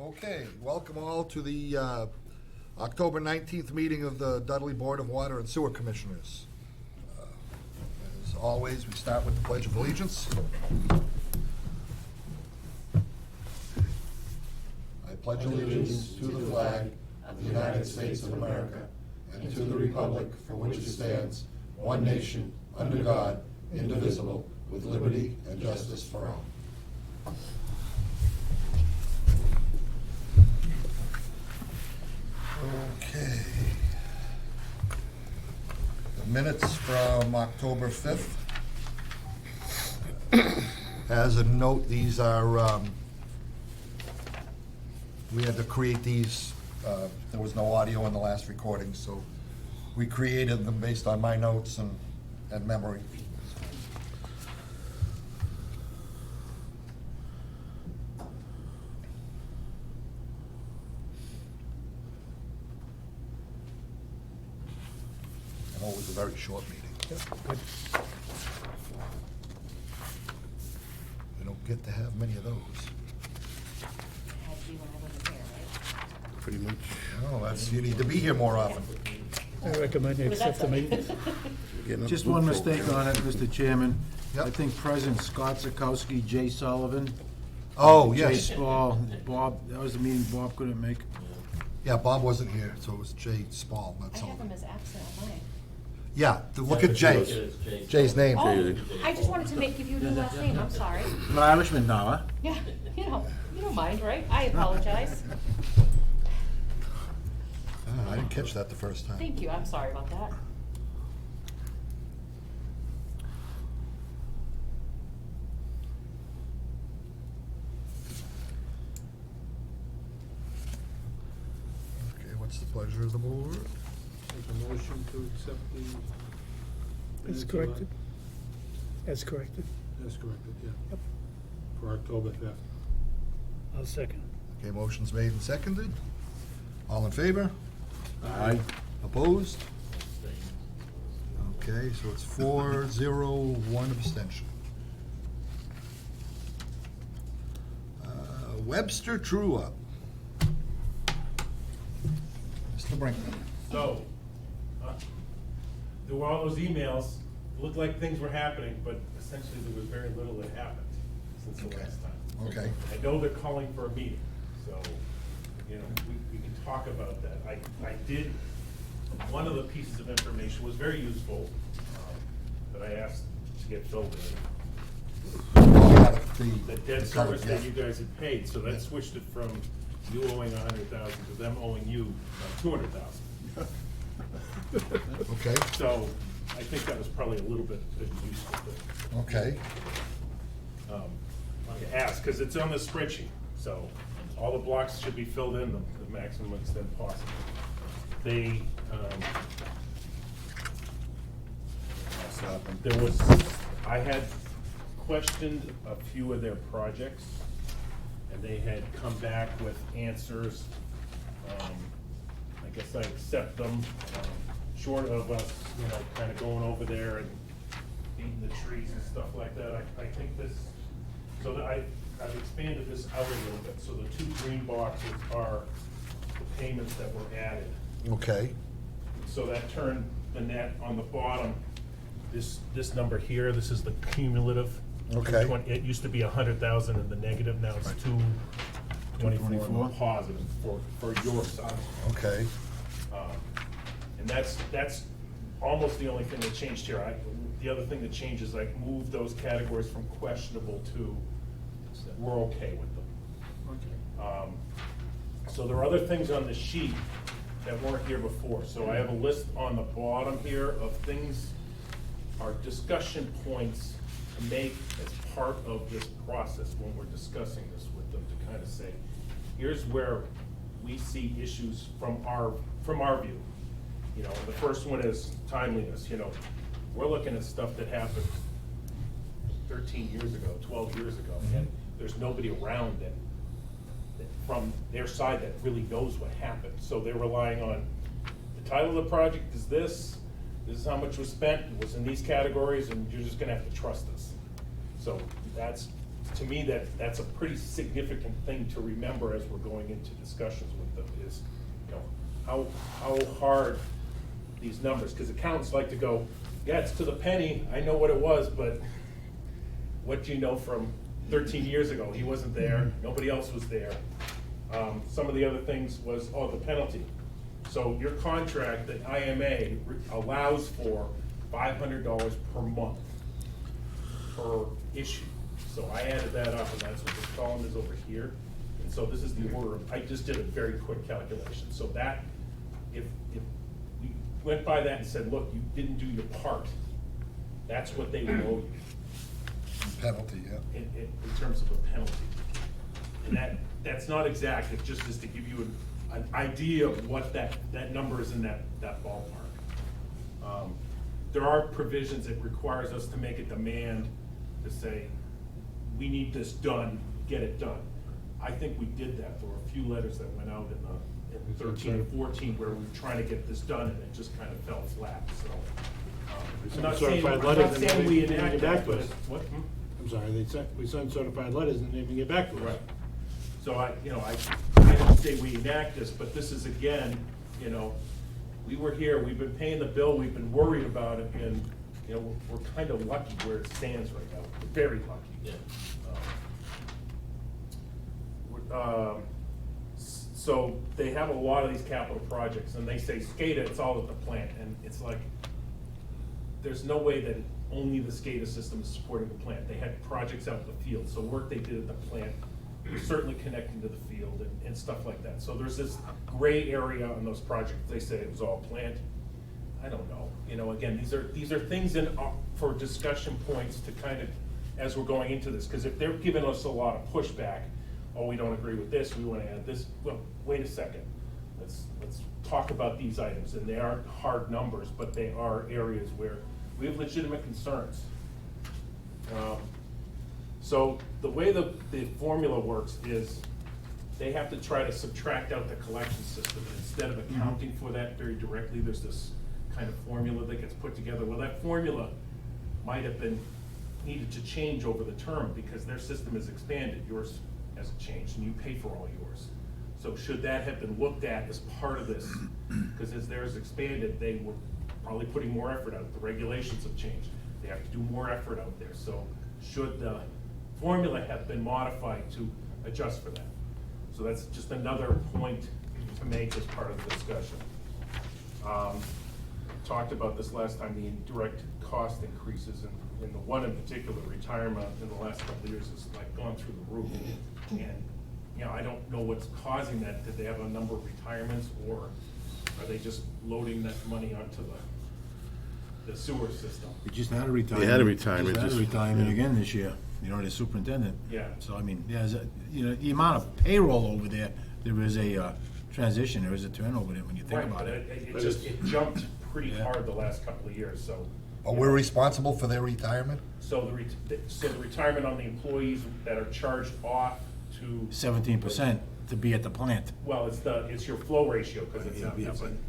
Okay, welcome all to the October 19th meeting of the Dudley Board of Water and Sewer Commissioners. As always, we start with the Pledge of Allegiance. I pledge allegiance to the flag of the United States of America and to the republic for which it stands, one nation, under God, indivisible, with liberty and justice for all. Okay. The minutes from October 5th. As a note, these are, we had to create these, there was no audio in the last recording, so we created them based on my notes and memory. It was a very short meeting. Good. We don't get to have many of those. Had to be when I wasn't here, right? Pretty much. Oh, that's, you need to be here more often. I recommend you Was that accept the meeting. Just one mistake on it, Mr. Chairman. Yep. I think President Scott Zukowski, Jay Sullivan. Oh, Jay yes. Spall, Bob, that was the meeting Bob couldn't make. Yeah, Bob wasn't here, so it was Jay Spall, not I have Sullivan. him as absent on mine. Yeah, look at Jay. Jay's name. Oh, I just wanted to give you a new last name, I'm sorry. I'm an Irishman now, huh? Yeah, you don't mind, right? I apologize. I didn't catch that the first time. Thank you, I'm sorry about that. Okay, what's the pleasure of the board? Make a motion to accept the. As corrected. As corrected. As corrected, yeah. Yep. For October 5th. I'll second. Okay, motion's made and seconded. All in favor? Aye. Opposed? Okay, so it's 4-0, 1 abstention. Webster True Up. Mr. Brinkman. So, there were all those emails, it looked like things were happening, but essentially there was very little that happened since the Okay. last time. Okay. I know they're calling for a meeting, so, we can talk about that. I did, one of the pieces of information was very useful, that I asked to get filled in. Yeah, The debt the service cover, that yeah. you guys had paid, so that switched it from you owing $100,000 to them owing you $200,000. Okay, So I think that was probably a little bit useful to, okay. to ask, because it's on the spreadsheet. So all the blocks should be filled in the maximum extent possible. They, I had questioned a few of their projects, and they had come back with answers. I guess I accept them, short of us, kind of going over there and beating the trees and stuff like that. I think this, so that I've expanded this out a little bit. So the two green boxes are the payments that were added. Okay, So that turned the net on the bottom, this number here, this is the cumulative. Okay. It used to be 100,000 in the negative, now it's 224 in the 224. positive for your side. okay, And that's almost the only thing that changed here. The other thing that changed is I moved those categories from questionable to we're okay with them. So there are other things on the sheet that weren't here before. So I have a list on the bottom here of things, our discussion points to make as part of this process when we're discussing this with them, to kind of say, here's where we see issues from our view. The first one is timeliness. We're looking at stuff that happened 13 years ago, 12 years ago, and there's nobody around that from their side that really knows what happened. So they're relying on, the title of the project is this is how much was spent, it was in these categories, and you're just gonna have to trust us. So that's to me, that's a pretty significant thing to remember as we're going into discussions with them, is, you know, how hard these numbers, because accountants like to go, yeah, it's to the penny, I know what it was, but what do you know from 13 years ago? He wasn't there, nobody else was there. Some of the other things was, the penalty. So your contract, the IMA allows for $500 per month per issue. So I added that up, and that's what this column is over here. And so this is the order of, I just did a very quick calculation. So that, if we went by that and said, look, you didn't do your part, that's what they would owe you Penalty, yeah. in terms of a penalty. And that's not exact, it just is to give you an idea of what that number is in that ballpark. There are provisions that requires us to make a demand to say, we need this done, get it done. I think we did that. There were a few letters that went out in 13 and 14 where we were trying to get this done, and it just kind of fell flat, so. I'm not saying, Certified I'm letters not and saying they we didn't enact get back that, to but us. it's, what? I'm sorry, we sent certified letters and they didn't get back to us. Right. So I didn't say we enact this, but this is again, you know, we were here, we've been paying the bill, we've been worried about it, and, you know, we're kind of lucky where it stands right now. We're very lucky. Yeah. So they have a lot of these capital projects, and they say SCADA, it's all at the plant, and it's like, there's no way that only the SCADA system is supporting the plant. They had projects out in the field, so work they did at the plant was certainly connecting to the field and stuff like that. So there's this gray area on those projects. They say it was all plant. I don't know. You know, again, these are things for discussion points to kind of, as we're going into this, because if they're giving us a lot of pushback, oh, we don't agree with this, we want to add this, well, wait a second. Let's talk about these items, and they aren't hard numbers, but they are areas where we have legitimate concerns. So the way the formula works is they have to try to subtract out the collection system. And instead of accounting for that very directly, there's this kind of formula that gets put together. Well, that formula might have been needed to change over the term because their system has expanded, yours hasn't changed, and you pay for all yours. So should that have been looked at as part of this? Because as theirs expanded, they were probably putting more effort out. The regulations have changed. They have to do more effort out there. So should the formula have been modified to adjust for that? So that's just another point to make as part of the discussion. Talked about this last time, the indirect cost increases, and the one in particular, retirement, in the last couple of years has like gone through the roof. And, you know, I don't know what's causing that. Did they have a number of retirements, or are they just loading that money onto the sewer system? We just had a retirement. They had a retirement. Just had a retirement again this year, you know, the superintendent. Yeah. So, I mean, yeah, you know, the amount of payroll over there, there is a transition, there is a turnover there when you think Right, about but it. it jumped pretty Yeah. hard the last couple of years, so. But we're responsible for their retirement? So the retirement on the employees that are charged off to. 17% to be at the plant. Well, it's your flow ratio, because Yeah,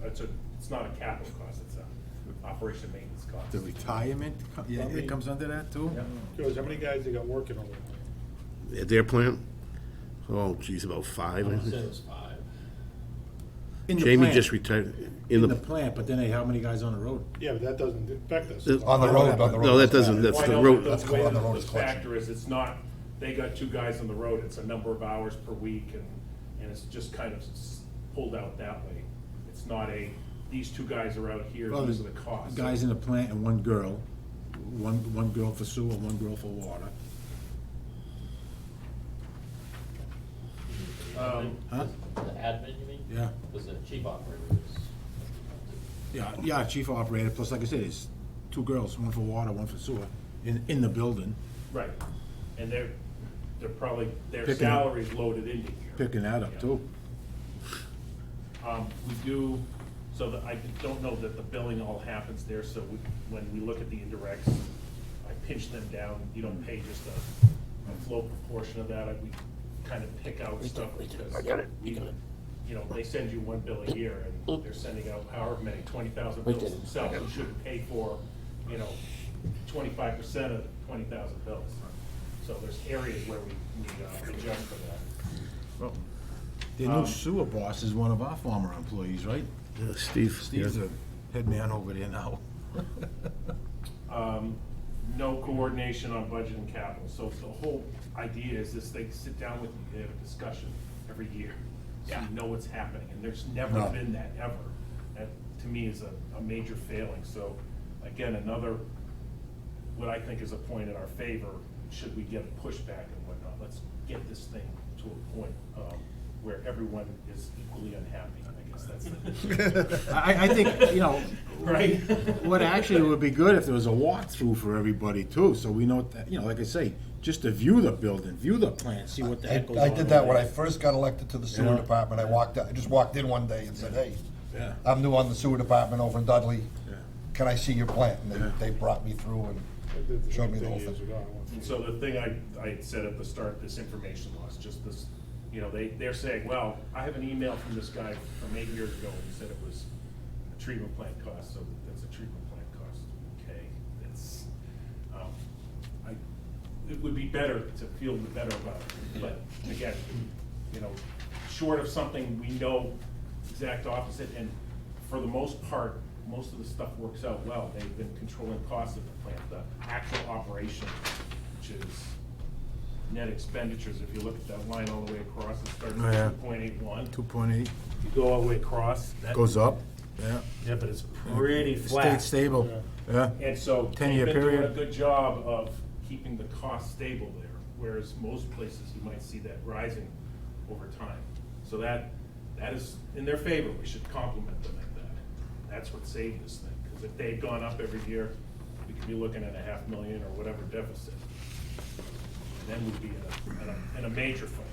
it's not a capital cost, it's a operation maintenance cost. The retirement, yeah, it comes under that too? Yeah. George, how many guys they got working over there? At their plant? Oh, geez, about 5, I I said it think. was 5. In the Jamie plant. just retired. In the plant, but then hey, how many guys on the road? Yeah, but that doesn't affect us. On the road. No, that doesn't, that's Well, I the know road. that That's the way on the that road the is collection. factor is, it's not, they got 2 guys on the road, it's a number of hours per week, and it's just kind of pulled out that way. It's not these 2 guys are out here, Well, these are there's the costs. guys in the plant and one girl, one girl for sewer, one girl for water. Huh? The admin, you mean? Yeah. Was the chief operator was. Yeah, chief operator, plus like I said, it's 2 girls, one for water, one for sewer, in the building, Right, and they're probably, their Picking up. salary's loaded into here. picking that up Yeah. too. We do, so that, I don't know that the billing all happens there, so when we look at the indirects, I pinch them down, you don't pay just a flow proportion of that, we kind of pick out stuff because. I got it. You know, they send you 1 bill a year, and they're sending out however many, 20,000 bills themselves, you shouldn't pay for, you know, 25% of 20,000 bills. So there's areas where we adjust for that. Well, the new sewer boss is one of our former employees, right? Yeah, Steve. Steve's yeah. the head man over there now. No coordination on budget and capital, so the whole idea is this, they sit down with you, they have a discussion every year. So you know what's happening, and there's never No. been that ever. That, to me, is a major failing, so, again, another, what I think is a point in our favor, should we get pushback and whatnot, let's get this thing to a point, where everyone is equally unhappy, I guess that's the. I think, you know, Right? what actually would be good if there was a walkthrough for everybody too, so we know that, you know, like I say, just to view the building, view the plant, see what the heck goes on. I did that when I over first got elected to the sewer Yeah. department. I just walked in one day and said, hey, there. I'm new on the sewer department over in Dudley. Yeah. Can I see your plant? And Yeah. they brought me through and I did the showed same me the thing whole years thing. ago. I went And through so the thing I said at the start, this information loss, just this, you know, they're saying, well, I have an email from this guy from 8 years ago, and he said it was a treatment plant cost, so that's a treatment plant cost. Okay, it's, it would be better to feel better about it, but again, you know, short of something we know exact opposite, and for the most part, most of the stuff works out well. They've been controlling costs of the plant, the actual operation, which is net expenditures. If you look at that line all the way across, it starts Oh, yeah. at 2.81. 2.8, You go all the way across. that- goes up, yeah. Yeah, but it's pretty Stayed flat. stable, yeah. And so 10-year they've been doing a period. good job of keeping the cost stable there, whereas most places you might see that rising over time. So that is in their favor. We should compliment them at that. That's what saved this thing, because if they'd gone up every year, we could be looking at $500,000 or whatever deficit. And then we'd be in a major fight.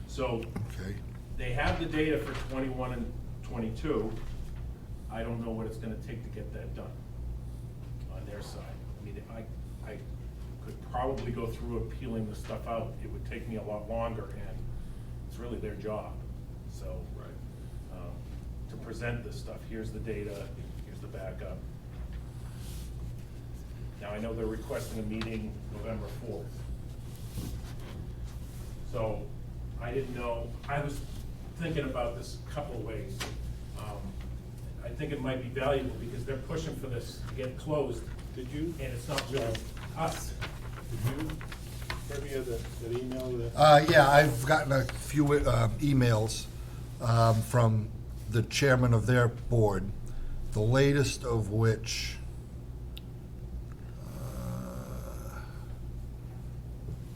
So Okay. they have the data for 21 and 22. I don't know what it's gonna take to get that done on their side. I mean, I could probably go through appealing the stuff out. It would take me a lot longer, and it's really their job. So, to present this stuff, here's the data, here's the backup. Now, I know they're requesting a meeting November 4th. So, I didn't know, I was thinking about this a couple of ways. I think it might be valuable because they're pushing for this to get closed, Did you, and it's not really us. did you, Kirby, have that email that? Yeah, I've gotten a few emails from the chairman of their board, the latest of which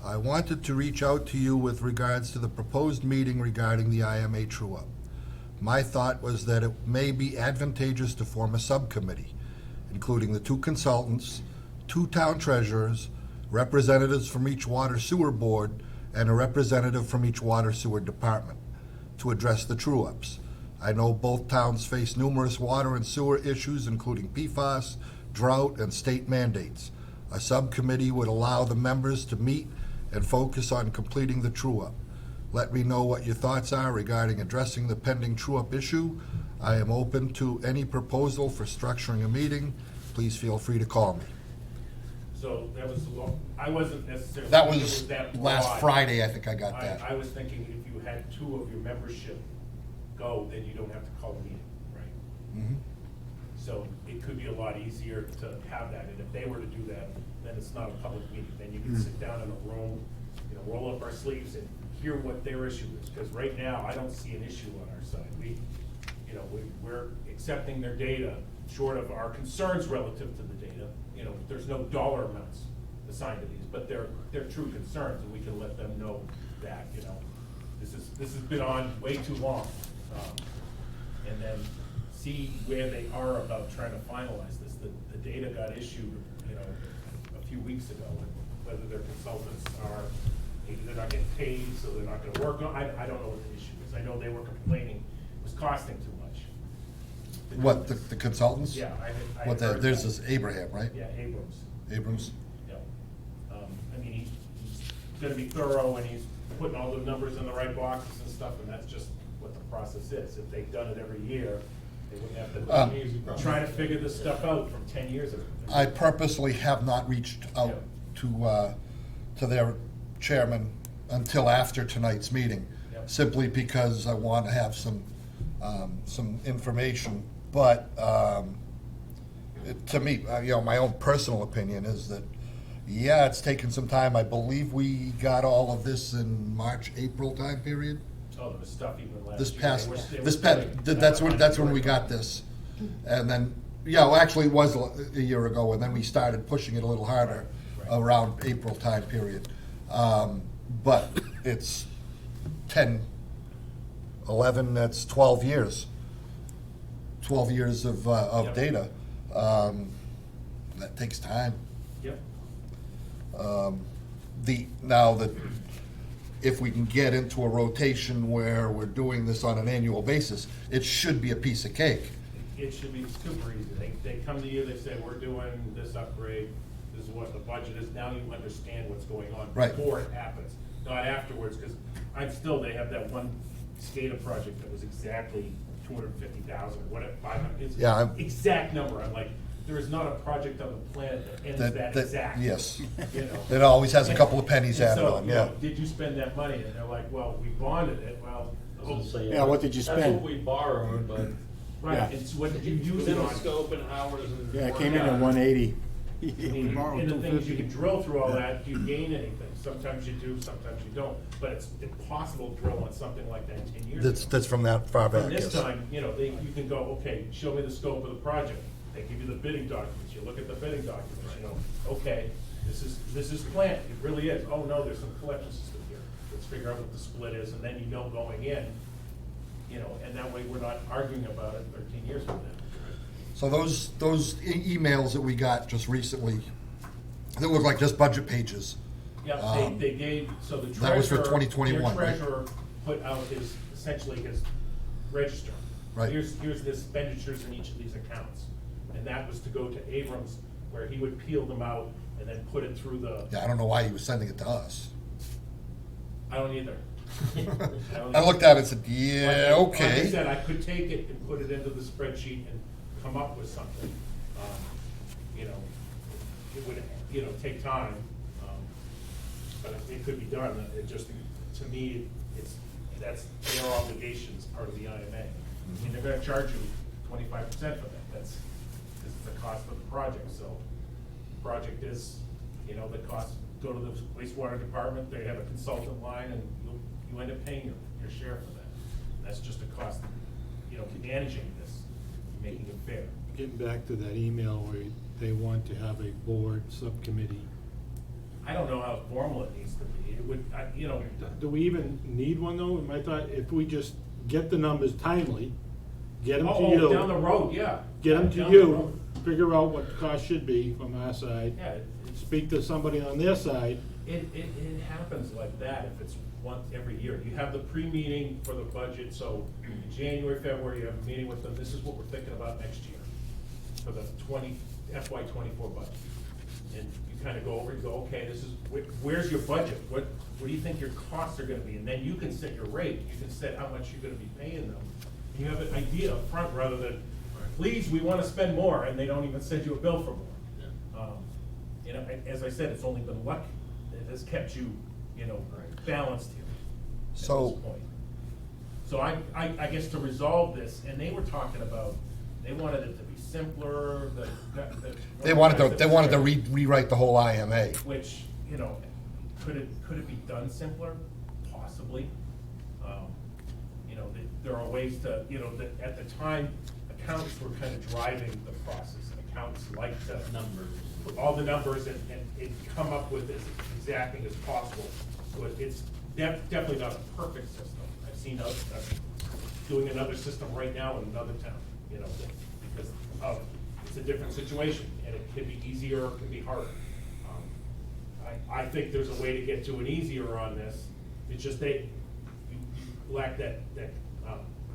I wanted to reach out to you with regards to the proposed meeting regarding the IMA true-up. My thought was that it may be advantageous to form a subcommittee, including the 2 consultants, 2 town treasurers, representatives from each water sewer board, and a representative from each water sewer department, to address the true-ups. I know both towns face numerous water and sewer issues, including PFAS, drought, and state mandates. A subcommittee would allow the members to meet and focus on completing the true-up. Let me know what your thoughts are regarding addressing the pending true-up issue. I am open to any proposal for structuring a meeting. Please feel free to call me. So that was, I wasn't necessarily. That thinking it was that last broad. Friday, I think I got I that. was thinking if you had 2 of your membership go, then you don't have to call a meeting, right? Mhm. So it could be a lot easier to have that, and if they were to do that, then it's not a public meeting, then you can sit down in a room, you know, roll up our sleeves and hear what their issue is, because right now, I don't see an issue on our side. We're accepting their data, short of our concerns relative to the data. You know, there's no dollar amounts assigned to these, but they're true concerns, and we can let them know that, you know, this has been on way too long. And then see where they are about trying to finalize this. The data got issued, you know, a few weeks ago, and whether their consultants are, maybe they're not getting paid, so they're not gonna work on, I don't know what the issue is. I know they were complaining it was costing too much. to do What, this. the consultants? Yeah, I What, heard there's that. this Abraham, right? Yeah, Abrams, Abrams? yeah. I mean, he's gonna be thorough, and he's putting all the numbers in the right boxes and stuff, and that's just what the process is. If they've done it every year, they wouldn't have to, trying to figure this stuff out from 10 years ago. I purposely have not reached out to to their chairman until after tonight's meeting, Yep. simply because I want to have some information. But to me, my own personal opinion is that, yeah, it's taken some time. I believe we got all of this in March, April time period. Oh, there was stuff even last This year. past, They were this starting past, to that's when we got this. And then, well, actually, it was a year ago, and then we started pushing it a little harder Right. around April time period. But it's 10, 11, that's 12 years. 12 years of Yep. data. That takes time. Yep. If we can get into a rotation where we're doing this on an annual basis, it should be a piece of cake. It should be super easy. They come to you, they say, we're doing this upgrade, this is what the budget is, now you understand what's going on Right. before it happens, not afterwards, because they have that one SCADA project that was exactly 250,000, or whatever, 500, it's Yeah, exact number. I'm like, there is not a project on the planet that ends that exact. Yes. You know? It always has a couple of pennies And added so, on, you yeah. know, did you spend that money? And they're like, well, we bonded it, well, I was gonna say, Yeah, what did you That's spend? what we borrowed, but right, Yeah. it's what did you use within it the on? scope and hours and. Yeah, it came in Yeah. at 180. I We mean, borrowed and the thing is, you 250. can drill through all that, do you gain anything? Sometimes you do, sometimes you don't, but it's impossible to drill on something like that 10 years ago. That's from that far back, From yes. this time, you can go, okay, show me the scope of the project. They give you the bidding documents, you look at the bidding documents, okay, this is planned, it really is. Oh, no, there's some collection system here. Let's figure out what the split is, and then going in, and that way we're not arguing about it 13 years from now. So those emails that we got just recently, that look like just budget pages. Yeah, they gave, so the treasurer. That was for 2021, Your right? treasurer put out essentially his register. Right. Here's the expenditures in each of these accounts. And that was to go to Abrams, where he would peel them out and then put it through the, Yeah, I don't know why he was sending it to us. I don't either. I looked at it and said, yeah, Like I okay. said, I could take it and put it into the spreadsheet and come up with something. It would, take time, but it could be done. It just, to me, that's their obligations, part of the IMA. I mean, they're gonna charge you 25% for that. This is the cost of the project, so project is, the cost, go to the wastewater department, they have a consultant line, and you end up paying your share for that. That's just a cost, managing this, making it fair. Getting back to that email where they want to have a board subcommittee. I don't know how formal it needs to be. It would, Do we even need one though? I thought if we just get the numbers timely, get them to you. down the road, yeah. Get them to Down the you, road. figure out what the cost should be from our side. Yeah, Speak to somebody on their side. it happens like that if it's once every year. You have the pre-meeting for the budget, so in January, February, you have a meeting with them. This is what we're thinking about next year for the FY '24 budget. And you kind of go over and go, okay, this is, where's your budget? What do you think your costs are gonna be? And then you can set your rate. You can set how much you're gonna be paying them. And you have an idea up front rather than, please, we wanna spend more, and they don't even send you a bill for more. As I said, it's only been luck that has kept you, balanced here at this So- point. So I guess to resolve this, and they were talking about, they wanted it to be simpler, They wanted to rewrite the whole IMA. which, could it be done simpler? Possibly. There are ways to, that at the time, accountants were kind of driving the process. Accountants like to Numbers. put all the numbers and come up with as exacting as possible. So it's definitely not a perfect system. I've seen others doing another system right now in another town, because it's a different situation, and it can be easier, or it can be harder. I think there's a way to get to an easier on this. It's just you lack that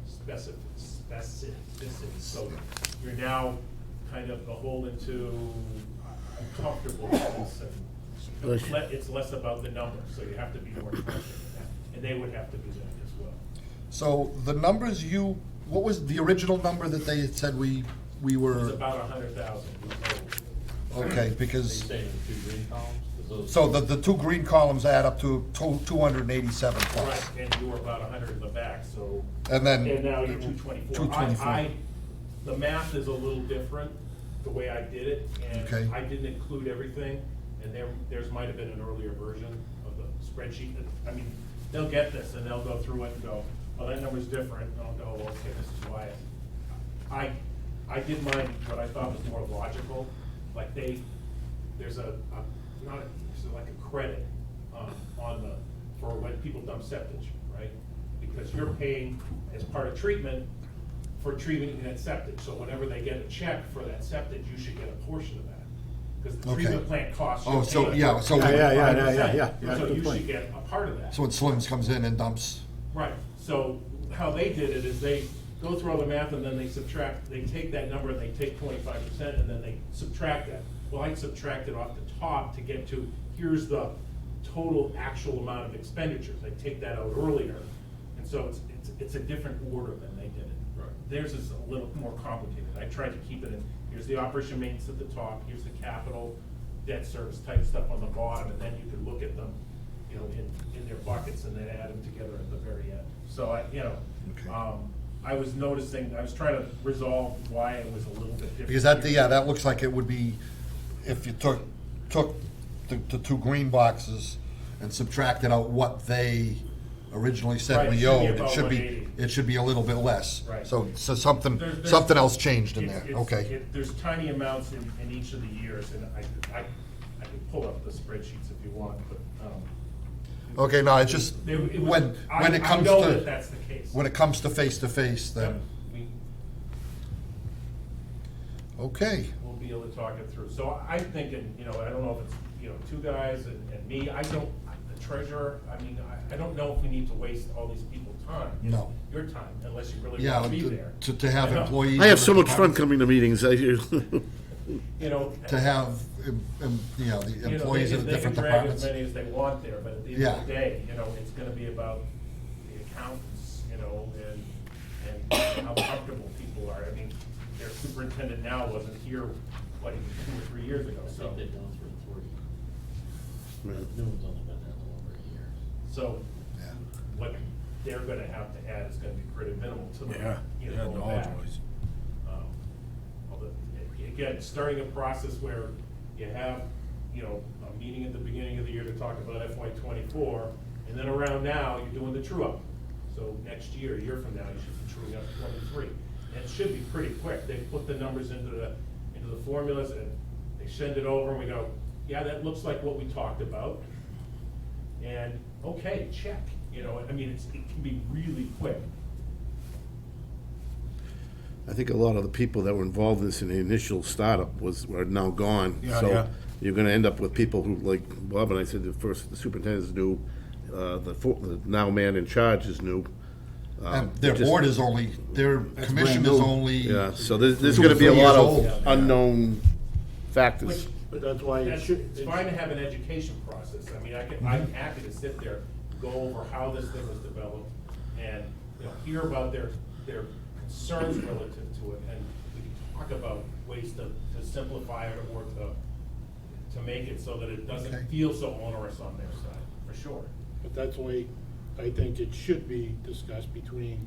specificity. So you're now kind of beholden to, I'm comfortable with this. And it's less about the numbers, so you have to be more careful with that. And they would have to do that as well. So the numbers what was the original number that they had said we It's were, about 100,000. okay, They because, say in the two green columns, So the two green columns add up to 287 plus. Right, and you were about 100 in the back, so. And then. And now you're 224. 224. The math is a little different, the way I did it, Okay. and I didn't include everything, and theirs might have been an earlier version of the spreadsheet. I mean, they'll get this, and they'll go through it and go, oh, that number's different, and I'll go, okay, this is why. I did mine, what I thought was more logical, like there's like a credit for when people dump septic, right? Because you're paying as part of treatment for treating that septic, so whenever they get a check for that septic, you should get a portion of that. Because the Okay. treatment plant costs. Oh, so, yeah, so. Yeah, So good you point. should get a part of that. So when Slims comes in and dumps, Right, so how they did it is they go through all the math and then they subtract, they take that number and they take 25% and then they subtract that. Well, I subtracted off the top to get to, here's the total actual amount of expenditures. They take that out earlier. And so it's a different order than they did it. Theirs is a little more complicated. I tried to keep it in, here's the operation maintenance at the top, here's the capital, debt service type stuff on the bottom, and then you can look at them, you know, in their buckets and then add them together at the very end. So I was noticing, I was trying to resolve why it was a little bit different. because that looks like it would be, if you took the two green boxes and subtracted out what they originally said Right, we it should be owed, about 180. it should be a little bit less. Right. So something There's- else changed in there, okay. There's tiny amounts in each of the years, and I can pull up the spreadsheets if you want, but. Okay, no, it's just, it was- when it I comes know that to, that's the case. when it comes to face, then, Yep, okay. we'll be able to talk it through. So I'm thinking, I don't know if it's, two guys and me, the treasurer, I don't know if we need to waste all these people's time. No. Your time, unless you really Yeah, want to be there. to have I know. employees. I have so in the much fun department, coming to meetings. To have, the employees in the different They can drag as departments. many as they want there, but at the end of the Yeah. day, it's gonna be about the accountants, and how comfortable people are. I mean, their superintendent now wasn't here, what, even 2 or 3 years ago, I so. think they've gone through 3. Right. New one's only been there a little over a year. So Yeah. what they're gonna have to add is gonna be pretty minimal to them. Yeah, going back. knowledge-wise. Although, again, starting a process where you have, a meeting at the beginning of the year to talk about FY '24, and then around now, you're doing the true-up. So next year, a year from now, you should be truing up '23. And it should be pretty quick. They put the numbers into the formulas, and they send it over, and we go, yeah, that looks like what we talked about. And, okay, check, it can be really quick. I think a lot of the people that were involved in this in the initial startup are now gone. Yeah, So yeah. you're gonna end up with people who, like Bob and I said, the superintendent's new, the now man in charge is new. And their just- board is their commission brand is new. only. Yeah, so there's 2 gonna to be a 3 lot years of old. unknown factors. But that's why it It's should. fine to have an education process. I'm happy to sit there, go over how this thing was developed, and, hear about their concerns relative to it, and we can talk about ways to simplify it or to make it so that it Okay. doesn't feel so onerous on their side, for sure. But that's why I think it should be discussed between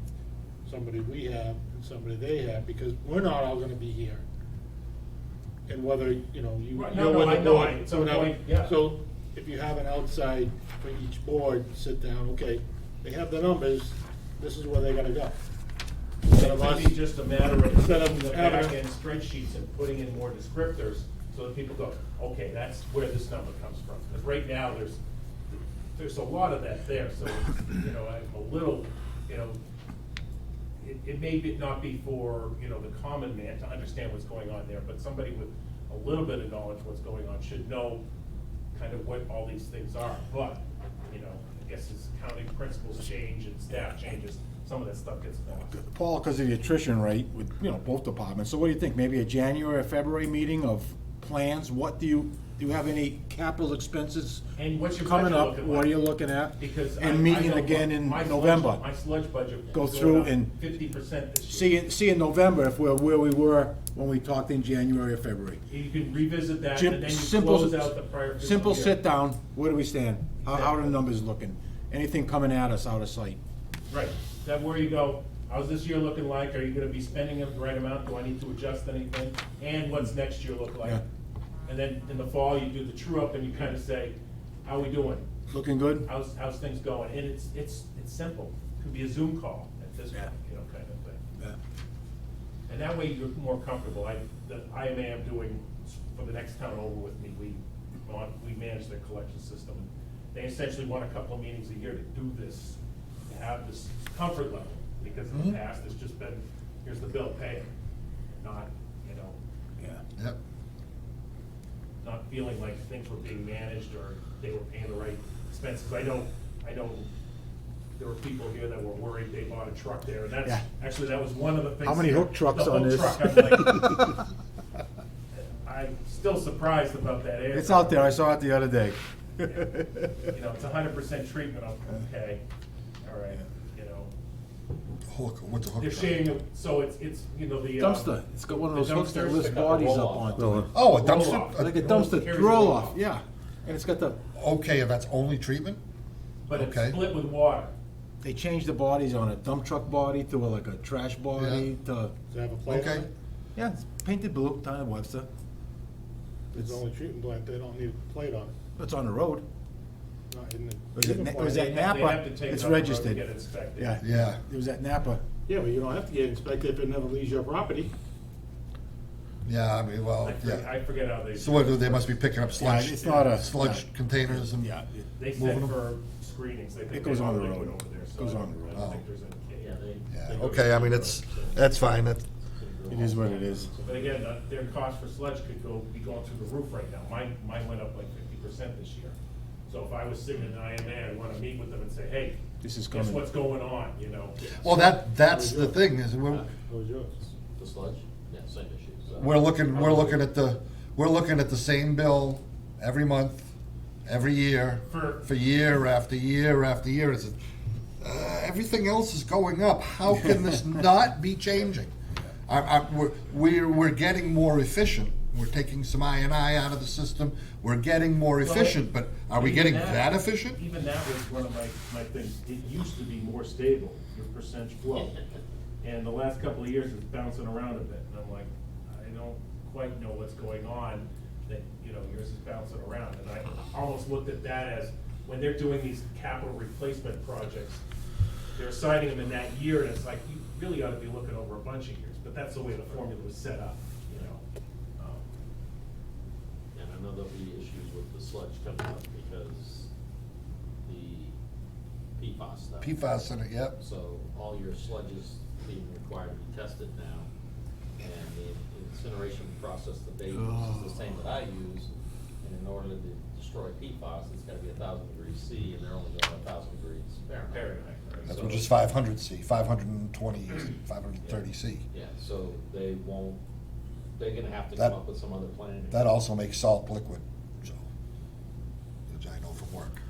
somebody we have and somebody they have, because we're not all gonna be here. And whether, you. Right, you're no, with I the know, board, at some whatever. point, yeah. So if you have an outside for each board, sit down, okay, they have the numbers, this is where they gotta go. Instead It of could us, be just a matter of Instead of taking the having- back end spreadsheets and putting in more descriptors, so that people go, okay, that's where this number comes from. Because right now, there's a lot of that there, so, I'm a little, it may not be for, the common man to understand what's going on there, but somebody with a little bit of knowledge of what's going on should know kind of what all these things are. But, I guess as accounting principles change and staff changes, some of that stuff gets lost. Paul, because of the attrition rate with, both departments, so what do you think, maybe a January or February meeting of plans? What do you have any capital expenses And what's your coming budget up? looking What like? are you looking at? Because And I meeting know again in my sludge- November. My sludge budget. Go is through going up and 50% this See, year. see in November if we're where we were when we talked in January or February. You can revisit that, Jim, and then you simple, close out the prior fiscal simple year. sit down, where do we stand? How are the Exactly. numbers looking? Anything coming at us out of sight? Right, that where you go, how's this year looking like, are you gonna be spending the right amount, do I need to adjust anything? And what's next year look like? Yeah. And then in the fall, you do the true up and you kinda say, how we doing? Looking good? How's things going? And it's simple, could be a Zoom call at this point, Yeah. you know, kind of thing. Yeah. And that way you're more comfortable. The IMA I'm doing for the next town over with me, we manage their collection system. They essentially want a couple of meetings a year to do this, to have this comfort level. Because in the past, it's just been, here's the bill, pay it. Not, you know, Yeah. Yep. not feeling like things were being managed or they were paying the right expenses. I know there were people here that were worried they bought a truck there, and that's, Yeah. actually, that was one of the things. How many here. hook trucks The on hook this? truck, I'm like, I'm still surprised about that air. It's out there, I saw it the other day. You know, it's 100% treatment, okay, all right, you know. Hook, what's a hook They're truck? shading it, so it's, you know, the. Dumpster, it's got one of the those hooks that dumpsters lifts that got the bodies up roll-off. onto it. Oh, a Roll-off. dumpster? Like a It rolls- dumpster, carries a roll roll-off. off, yeah. And it's got the, Okay, and that's only treatment? But it's Okay. split with water. they changed the bodies on a dump truck body to like a trash body to, Does it have a plate on Okay. it? yeah, it's painted blue, Town of Webster. It's the only treatment plant, they don't need a plate on it. It's on the road. Not in the Was it treatment was plant. that They have Napa? to take it It's off the road to registered. get inspected. Yeah. Yeah. It was at Napa. Yeah, but you don't have to get inspected if it never leaves your property. Yeah, I mean, well, yeah. I forget how they. So what, they must be picking up sludge? it's not a- Sludge yeah. containers and? Yeah, They moving send them? for screenings, they think It goes they on have the liquid road. over there, so Goes I on the don't- road. I don't Oh. think there's any. Yeah, Yeah, they go okay, I mean, that's fine, that, It is what it is. But again, their cost for sludge could be going through the roof right now. Mine went up like 50% this year. So if I was sitting in IMA, I'd wanna meet with them and say, hey, This is guess coming. what's going on, you know? well, that's the thing, is we're, What was yours? The sludge, yeah, same issue. So- we're looking at the same bill every month, every year, for year after year after year. It's, everything else is going up. How can this not be changing? We're getting more efficient. We're taking some I&I out of the system. We're getting more efficient, but are we Even getting that efficient? Even that was one of my things. It used to be more stable, your percentage flow. And the last couple of years, it's bouncing around a bit. And I'm like, I don't quite know what's going on, that, you know, yours is bouncing around. And I almost looked at that as, when they're doing these capital replacement projects, they're assigning them in that year, and it's like, you really ought to be looking over a bunch of years. But that's the way the formula was set up, you know? And I know there'll be issues with the sludge coming up because the PFAS stuff. PFAS in it, yep. So all your sludge is being required to be tested now. And the incineration process that they use is the same that I use. And in order to destroy PFAS, it's gotta be 1,000 degrees C, and they're only going 1,000 degrees Fahrenheit. Fahrenheit, right. That's So- which is 500 C, 520, 530 C. Yeah, so they won't, they're gonna have to That- come up with some other plan. That also makes salt liquid, so, which I know from work.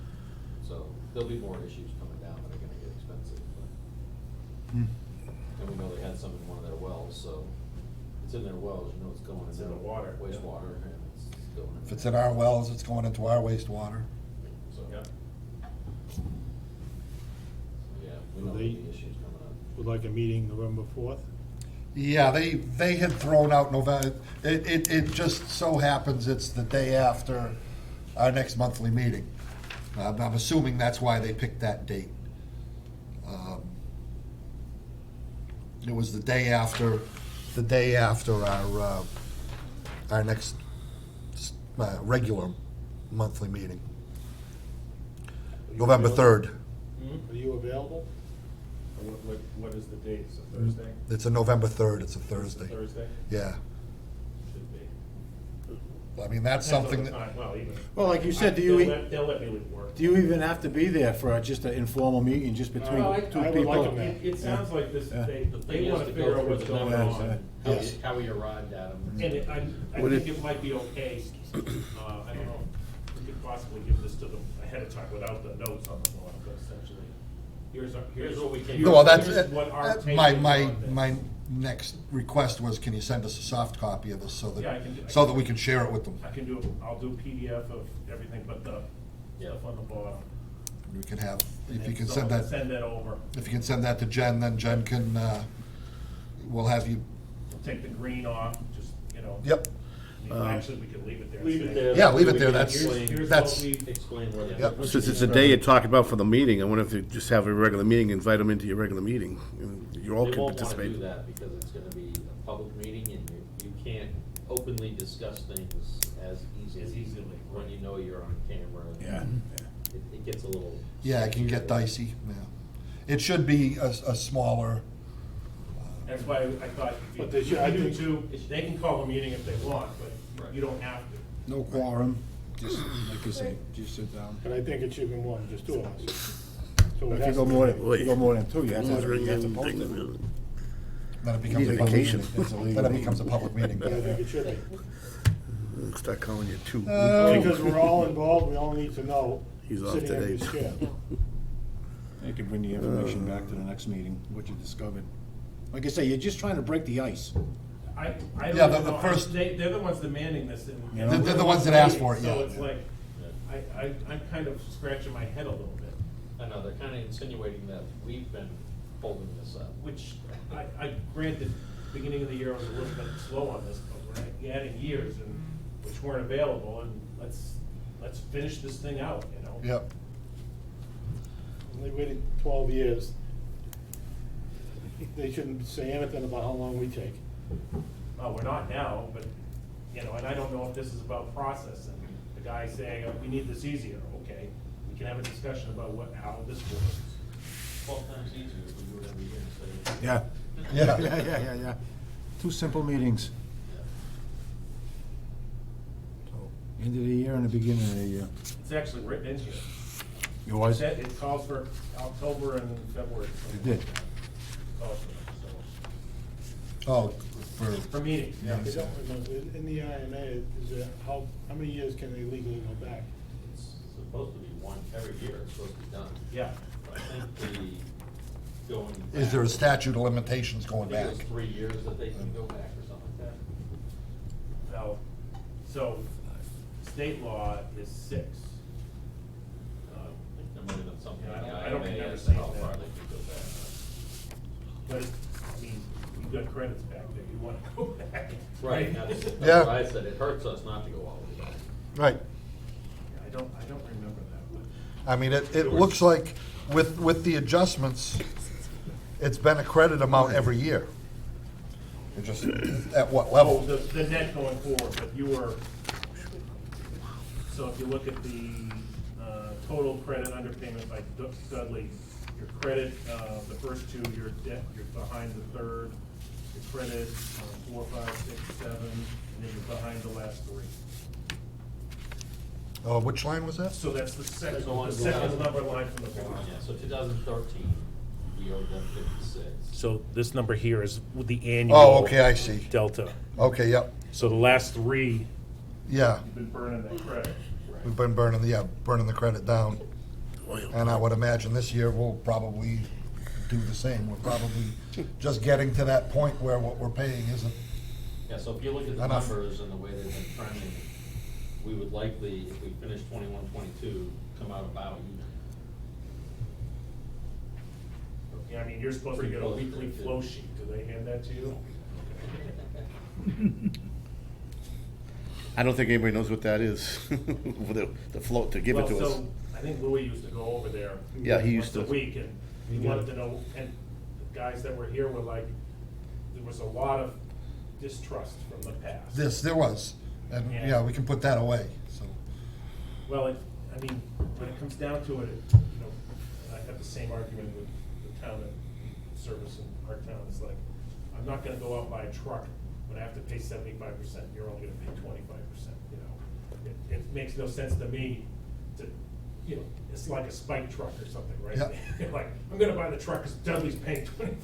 So there'll be more issues coming down that are gonna get expensive, but. Hmm. And we know they had some in one of their wells, so it's in their wells, you know it's going in It's in their the water, yeah. wastewater, and it's going in. If it's in our wells, it's going into our wastewater. So, Yeah. yeah, we know there'll be issues coming up. Would like a meeting November 4th? Yeah, they had thrown out November, it just so happens it's the day after our next monthly meeting. I'm assuming that's why they picked that date. It was the day after our next regular monthly meeting. November 3rd. Are you available? What is the date? It's a Thursday? It's a November 3rd, it's a Thursday. Thursday? Yeah. Should be. I mean, that's Depends on something the that, time. Well, even. Well, like you said, They'll let me leave work. do you even have to be there for just an informal meeting, just between Well, two I would people? like them It sounds like this, Yeah. they The thing want is to to figure go out through what's the going numbers on. and Yes. how we arrived at them. And I Would think it- it might be okay, I don't know, we could possibly give this to them ahead of time without the notes on the bottom, but essentially, here's what we can. no, well, that's, here's what our take my, is my, on this. my next request was, can you send us a soft copy of this so Yeah, I that, can do- so that we can share it with them? I can do, I'll do PDF of everything but the Yeah. stuff on the bottom. We can have, if you And can so send I'll that, Send that over. if you can send that to Jen, then Jen can, we'll have you, Take the green off, just, yep. I mean, actually, we could leave it there. Leave it Say, there. Yeah, leave it We there, can that's, explain- Here's that's, what we, Explain where the. Yep. Since it's a day you're talking about for the meeting, I wonder if you just have a regular meeting, invite them into your regular meeting. You all They can won't wanna participate. do that because it's gonna be a public meeting and you can't openly discuss things as As easily, when you know you're on camera. Yeah. It gets a little. yeah, it can get dicey, yeah. It should be a smaller, that's why I thought, But they if should- you I do think- too, they can call a meeting if they want, but Right. you don't have to. No quorum, just, like you say, just sit down. But I think it should be more than just two of us. So it If you has go to be- more than, if you go more than two, you have to post it. then it You becomes need a public vacation. meeting. It's a legal Then it meeting. becomes a public meeting. But I think it should be. Start calling you two. Because we're all involved, we all need to know, He's off sitting in today. this chair. You can bring the information back to the next meeting, what you discovered. Like I say, you're just trying to break the ice. I Yeah, don't the even know, first- they're the ones demanding this and. You know? They're the ones that ask for it, yeah. So it's like, I'm kind of scratching my head a little bit, I know, they're kinda insinuating that we've been holding this up. which I granted, beginning of the year I was a little bit slow on this, but we're adding years and, which weren't available, and let's finish this thing out, you know? Yep. They waited 12 years. They shouldn't say anything about how long we take. We're not now, but, and I don't know if this is about process, and the guy saying, we need this easier, okay, we can have a discussion about how this works. 12 times easier if we do it every year instead of. Yeah. Yeah. Yeah. Two simple meetings. So, end of the year and the beginning of the year. It's actually written in here. You was? It calls for October and February. It did. Calls for it, Oh, so, for meetings, yeah. They don't remember, in the IMA, is there, how many years can they legally go back? It's supposed to be one every year, it's supposed to be done. Yeah. But I think the going. is there a back- statute of limitations going I back? think it was 3 years that they can go back or something like that. Now, so, state law is 6. I think there might have been something Yeah, in the I don't IMA remember as to seeing how that. far they could go back. But, I mean, you've got credits back there, you wanna go back. Right, that's Yeah. what I said, it hurts us not to go all the way back. Right. I don't remember that, but. I mean, it looks like with the adjustments, it's been a credit amount every year. It just, at what Oh, level? the net going forward, but you were, so if you look at the total credit underpayment by Dudley, your credit, the first two, you're behind the third, your credit, 4, 5, 6, 7, and then you're behind the last 3. Which line was that? So that's the second, Second one. the second number line from the bottom. Yeah, so 2013, we owed them 56. So this number here is with the annual. Oh, okay, I see. Delta. Okay, yep, So the last 3, yeah. you've been burning that credit. We've been burning the credit down. And I would imagine this year we'll probably do the same. We're probably just getting to that point where what we're paying isn't. Yeah, so if you look at the Enough. numbers and the way they've been trending, we would likely, if we finish 21, 22, come out about even. Yeah, I mean, you're supposed to Pretty get a close to weekly it, too. flow sheet. Do they hand that to you? I don't think anybody knows what that is, the float, to give it to Well, us. so, I think Louis used to go over there. Yeah, he used once to. a week, and he wanted to know, and the guys that were here were like, there was a lot of distrust from the past. There was, and yeah, we can put that away, so. Well, I mean, when it comes down to it, I have the same argument with the town that service in our town. It's like, I'm not gonna go out and buy a truck but I have to pay 75%, you're only gonna pay 25%, you know? It makes no sense to me to, you know, it's like a spike truck or something, right? Yeah. Like, I'm gonna buy the truck because Dudley's paying 25%.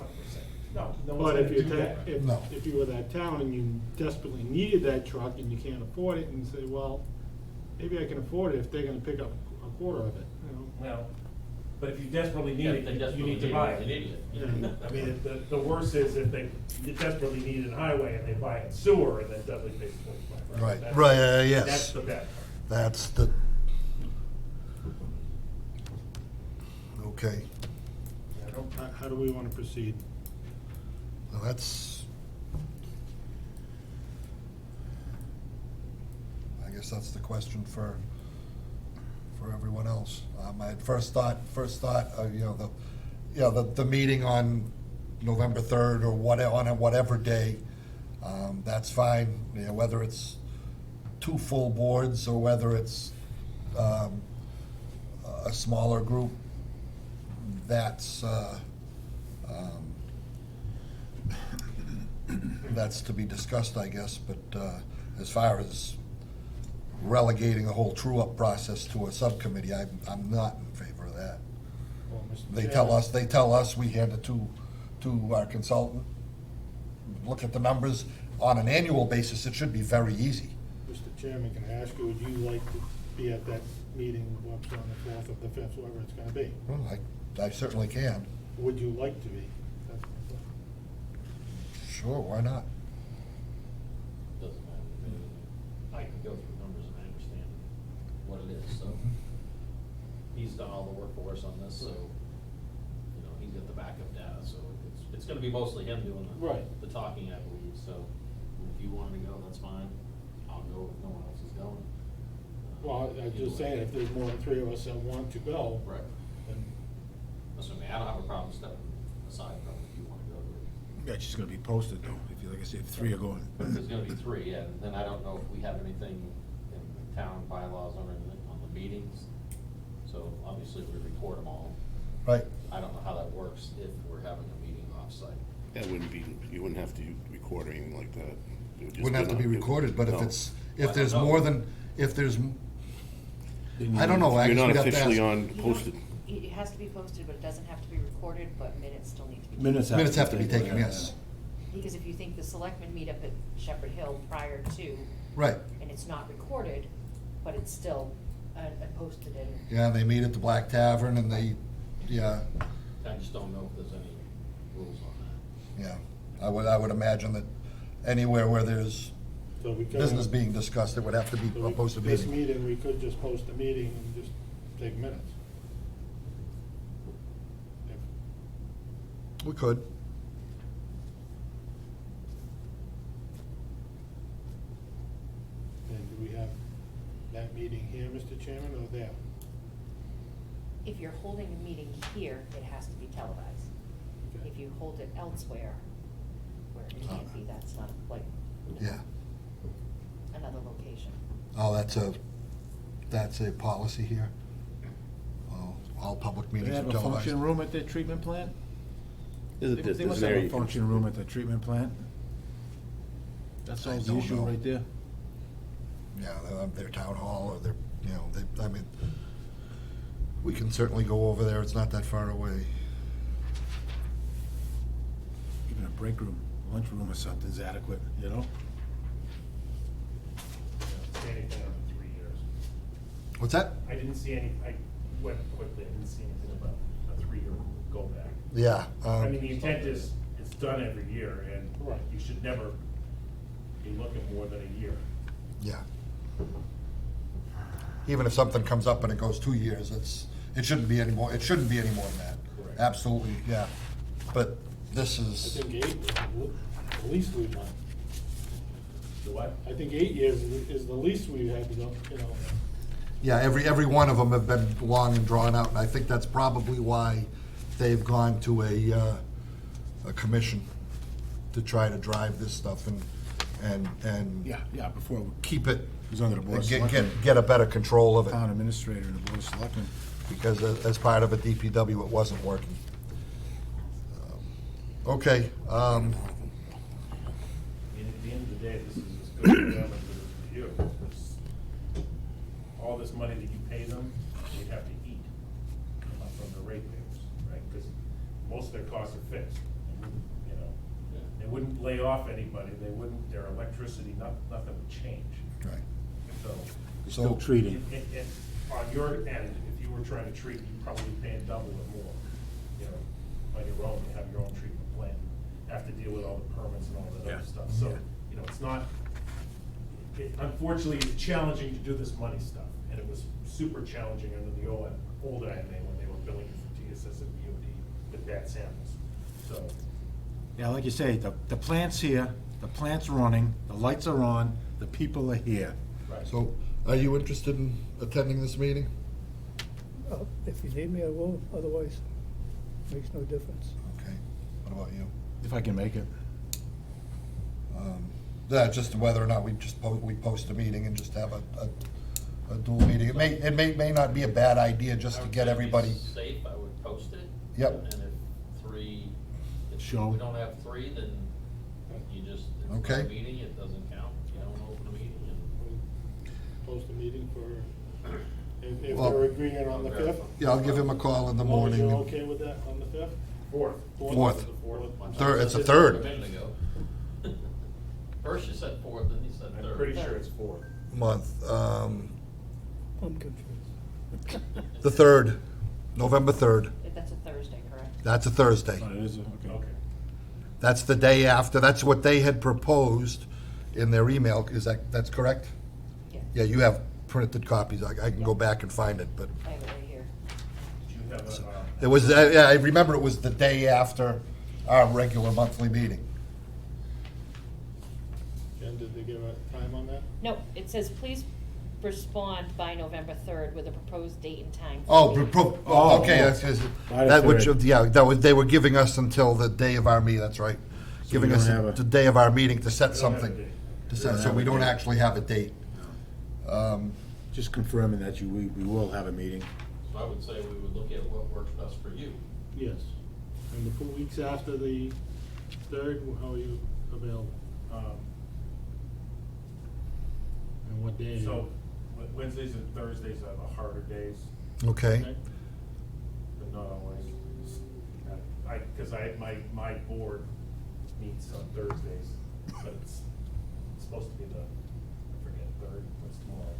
No one's But gonna if you're, do that. No. if you were that town and you desperately needed that truck and you can't afford it, and you say, well, maybe I can afford it if they're gonna pick up a quarter of it, you know? Well, but if you desperately need Yeah, it, if they you desperately need to need buy it, it. they need it. Yeah. I mean, the worst is if they desperately need it in highway and they buy it in sewer and then Dudley pays 25. Right, That's- right, yes. That's the bad part. That's the. Okay, I don't- How do we wanna proceed? well, that's. I guess that's the question for everyone else. My first thought, the meeting on November 3rd or whatever day, that's fine, you know, whether it's two full boards or whether it's, a smaller group, that's, that's to be discussed, I guess, but, as far as relegating the whole true-up process to a subcommittee, I'm not in favor of that. Well, Mr. They Chairman, tell us, we hand it to our consultant, look at the numbers, on an annual basis, it should be very easy. Mr. Chairman, can I ask you, would you like to be at that meeting, what's on the 4th or the 5th, whatever it's gonna be? Well, I certainly can. Would you like to be? That's my question. Sure, why not? Doesn't matter to me. I can go through numbers and I understand what it is, so. He's done all the work for us on this, so, you know, he's got the backup data, so it's gonna be mostly him doing Right. the talking, I believe, so. If you wanted to go, that's fine. I'll go if no one else is going. Well, I'm just saying, if there's more than 3 of us that want to go. Right. Then, Listen, I don't have a problem stepping aside from it if you wanna go to it. Yeah, it's just gonna be posted though, if you, like I said, if 3 are going. But if there's gonna be 3, yeah, then I don't know if we have anything in the town bylaws on anything, on the meetings. So obviously we record them all. Right, I don't know how that works if we're having a meeting offsite. That wouldn't be, you wouldn't have to record or anything like that. It would just wouldn't have to be on- recorded, but if No. it's, Well, if there's no. more than, if there's, I don't know, I You're guess we not got to officially ask. on You don't- posted. It has to be posted, but it doesn't have to be recorded, but minutes still need to be taken. Minutes Minutes have to be taken, yes. Because if you think the selectmen meet up at Shepherd Hill prior to, Right, and it's not recorded, but it's still posted in. yeah, they meet at the Black Tavern and they, yeah, I just don't know if there's any rules on that. yeah. I would imagine that anywhere where there's so we could. business being discussed, it would have to be so a we- posted This meeting. meeting, we could just post a meeting and just take minutes. If- We could. And do we have that meeting here, Mr. Chairman, or there? If you're holding a meeting here, it has to be televised. Okay. If you hold it elsewhere, where it can't be, that's not like Yeah. another location. Oh, that's a policy here? Oh, all public They meetings are have a televised. function room at their treatment plant? There's They there's they an must have area a you can- function room at the treatment plant. That solves the don't issue know. right there. Yeah, their town hall or their, you know, I mean, we can certainly go over there, it's not that far away. Even a break room, lunchroom or something's adequate, you know? See anything on the 3 years. What's that? I didn't see any, I went quickly, I didn't see anything about a 3-year go back. Yeah. I mean, the intent is, it's done every year, and Right. you should never be looking more than a year. Yeah. Even if something comes up and it goes 2 years, it shouldn't be any more, it shouldn't be any more than that. Correct. Absolutely, yeah. But this I is, think 8 is the least we've done. The what? I think 8 years is the least we've had to go, you know. yeah, every one of them have been long and drawn out, and I think that's probably why they've gone to a commission to try to drive this stuff and Yeah, before it keep it, was under the board of get selectmen. get a better control of it. Town administrator and the board of selectmen. Because as part of a DPW, it wasn't working. Okay, In the day, this is as good for them as it is for you. Because all this money that you pay them, they have to eat from the ratepayers, right? Because most of their costs are fixed. They wouldn't, you know, they wouldn't lay off anybody, they wouldn't, their electricity, nothing would change. Right. So, Still treating. and on your end, if you were trying to treat, you'd probably be paying double or more, you know, on your own, you have your own treatment plant, have to deal with all the permits and all that Yeah. other stuff, so, you know, it's not, unfortunately, it's challenging to do this money stuff, and it was super challenging under the old IMA when they were billing you for TSS and BOD with bad samples, so. Yeah, like you say, the plant's here, the plant's running, the lights are on, the people are here. Right. So, are you interested in attending this meeting? If you need me, I will, otherwise, makes no difference. Okay, what about you? If I can make it. Yeah, just whether or not we just we post a meeting and just have a dual meeting. It may not be a bad idea just I to would get say everybody. be safe, I would post it. Yep. And if three, if Show. we don't have three, then you just, it's not Okay. a meeting, it doesn't count, you don't open a meeting and. Post a meeting for, if Well- they're agreeing on the fifth? Yeah, I'll give him a call in the morning. You're okay with that, on the fifth? Fourth. Fourth. Fourth. Third, it's a A third minute ago. First you said fourth, then you said I'm third. pretty sure it's fourth. month. I'm confused. The 3rd, November 3rd. That's a Thursday, correct? That's a Thursday. Oh, it is, okay. Okay. That's the day after. That's what they had proposed in their email. That's correct? Yeah. Yeah, you have printed copies. I can go back and find it, but I have it right here. Did you have a, it was, yeah, I remember it was the day after our regular monthly meeting. Jen, did they give a time on that? No, it says, please respond by November 3rd with a proposed date and time. for Oh, the meeting." Oh, okay, oh. that's, By the that which, third. yeah, they were giving us until the day of our meeting, that's right. So Giving we us don't have a- the day of our meeting to set We don't have a something. date. To We set, don't so have we a don't date. actually have a date. Just confirming that we will have a meeting. So I would say we would look at what works best for you. Yes. And the 4 weeks after the third, how are you available? And what day? So, Wednesdays and Thursdays are the harder days, Okay, Okay. but not always. Cause my board meets on Thursdays, but it's supposed to be the, I forget, third, what's tomorrow?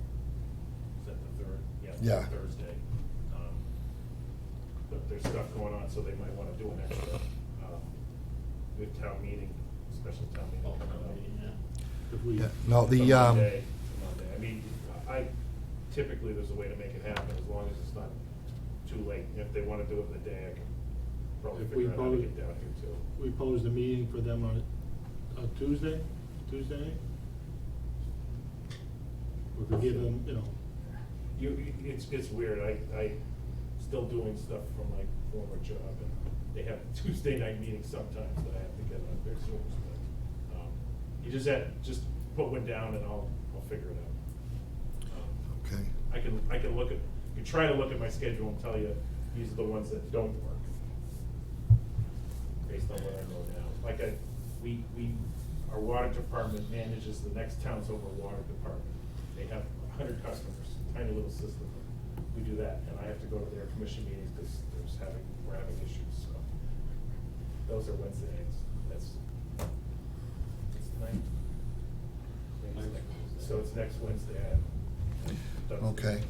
Is that the third? Yeah. Thursday. But there's stuff going on, so they might wanna do an extra, good town meeting, special town meeting. Oh, coming up. If we, yeah, no, the, Monday. I mean, typically, there's a way to make it happen, as long as it's not too late. If they wanna do it in the day, I can probably If we figure out how to pose- get down here too. we posed a meeting for them on Tuesday night? We could give them, It's weird, I still doing stuff from my former job, and they have Tuesday night meetings sometimes that I have to get on their Zooms, but, you just put one down and I'll figure it out. okay, I can look at, you try to look at my schedule and tell you, these are the ones that don't work. Based on what I know now. Like our water department manages the next town's over water department. They have 100 customers, tiny little system. We do that, and I have to go to their commission meetings because we're having issues, so. Those are Wednesday nights. It's tonight. So it's next Wednesday. okay.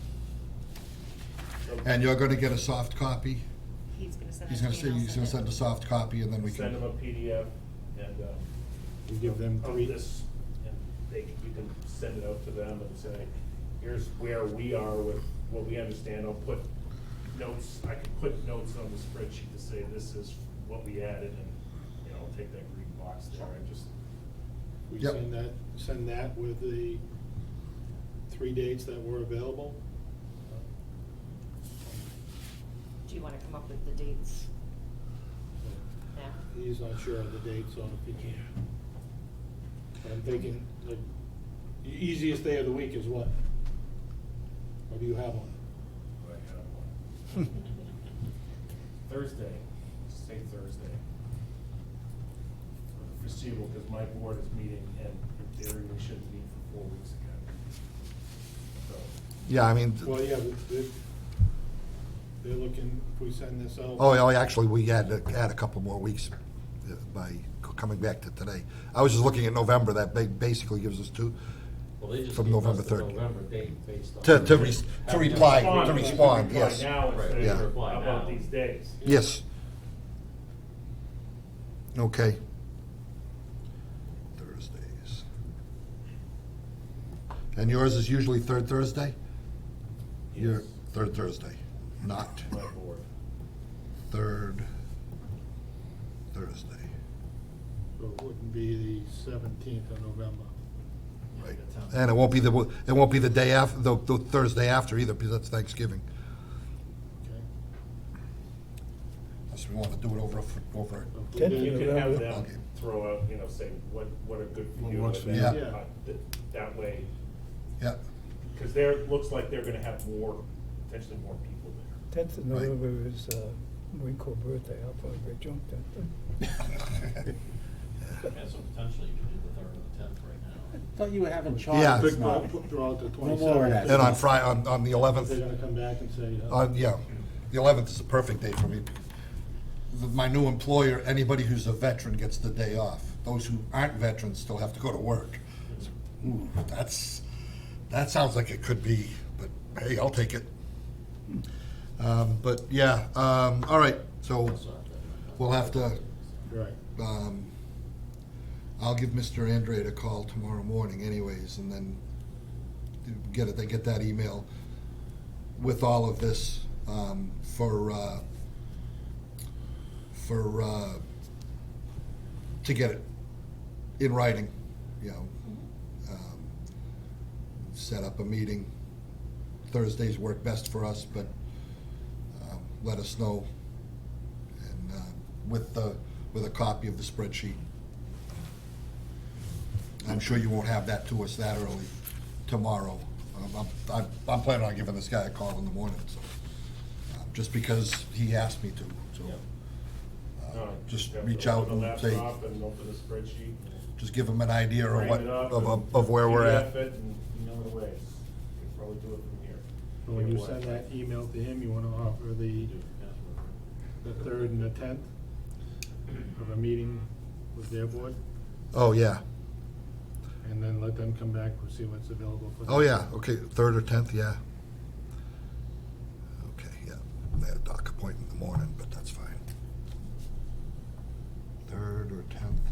So And you're gonna get a soft copy? He's gonna send He's it gonna to say, me, I'll he's gonna send a it. soft copy and then we Send them a can, PDF and, we give them of 3. this, and you can send it out to them and say, here's where we are with what we understand. I'll put notes, I can put notes on the spreadsheet to say this is what we added, and, I'll take that green box there and just, We Yep. send that with the 3 dates that were available. Do you wanna come up with the dates now? He's not sure of the dates on if he can. But I'm thinking, the easiest day of the week is what? Or do you have one? I have one. Thursday, say Thursday. For the foreseeable, because my board is meeting, and they really shouldn't meet for 4 weeks again. So, Yeah, I mean, Well, yeah, they're looking, if we send this out. oh, actually, we had to add a couple more weeks by coming back to today. I was just looking at November, that basically gives us two, Well, they just from gave us November the 3rd. November date based on. To reply, to respond, Reply yes. now instead Yeah. of about these days. Yes. Okay. Thursdays. And yours is usually third Thursday? Your Yes. third Thursday, not My board. third Thursday, So it wouldn't be the 17th of November. right? And it won't be the day after, the Thursday after either, because that's Thanksgiving. Okay. Unless we want to do it over. So if we Tenth, did- You can have November. them Okay. throw out, say, what are good for What you. works and for then, you. Yeah. That way, Yeah, because looks like they're gonna have potentially more people there. 10th of Right. November is Marine Corps birthday. I'll probably be drunk then. Yeah, so potentially you could do the 3rd or the 10th right now. Thought you were having Yeah. chocolate. Quick, Snob. draw out the No more of that. 27th. and on Friday, on the 11th. They're gonna come back and say, Yeah, the 11th is a perfect day for me. My new employer, anybody who's a veteran gets the day off. Those who aren't veterans still have to go to work. Ooh, that sounds like it could be, but hey, I'll take it. But yeah, all right, so we'll have to, right. I'll give Mr. Andrade a call tomorrow morning anyways, and then get that email with all of this, to get it in writing, you know. Set up a meeting. Thursdays work best for us, but let us know, and with a copy of the spreadsheet. I'm sure you won't have that to us that early tomorrow. I'm planning on giving this guy a call in the morning, so, just because he asked me to, so. Just Have reach to out open the and say, laptop and open the spreadsheet. just give him an idea of Frame what, it up of where we're at. PDF it and email it away. You can probably do it from here. So when you Either way. send that email to him, you wanna offer the 3rd and the 10th of a meeting with their board? Oh, yeah. And then let them come back, we'll see what's available for them. Oh, yeah, okay, 3rd or 10th, yeah. Okay, yeah, I had a doc appointment in the morning, but that's fine. 3rd or 10th.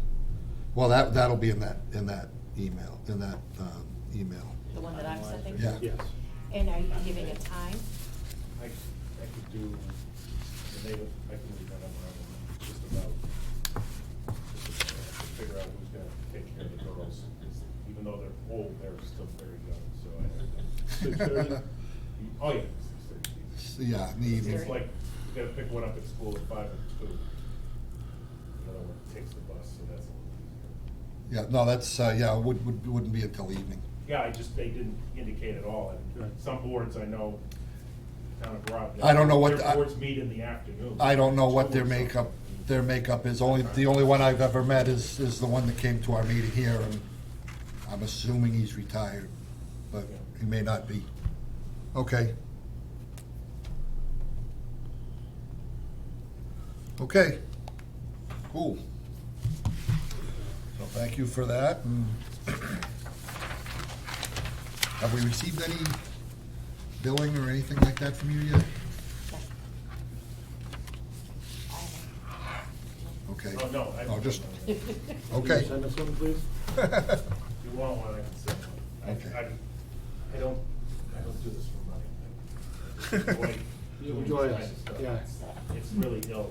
Well, that'll be in that email, email. The one that I'm sending? Yeah. Yes. And are you giving a time? I could do, I can leave that up around just to figure out who's gonna take care of the girls. 'Cause even though they're old, they're still very young, so I. 6:30? Oh, yeah. 6:30. Yeah, in the evening. It's like, you gotta pick one up at school at 5 and 2. The other one takes the bus, so that's a little easier. Yeah, no, that's, yeah, it wouldn't be until evening. Yeah, they didn't indicate at all. And Right. some boards I know, town of Groton. I don't know what Their boards meet in the afternoon. I don't know what their Schools. makeup is. The only one I've ever met is the one that came to our meeting here, and I'm assuming he's retired, but he may not be. Okay. Okay, cool. So thank you for that. And have we received any billing or anything like that from you yet? Okay. Oh, no. Oh, just, Can okay. you send us one, please? If you want one, I can send one. Okay. I don't do this for money. I enjoy You doing enjoy this it, kind of stuff. yeah. It's really ill.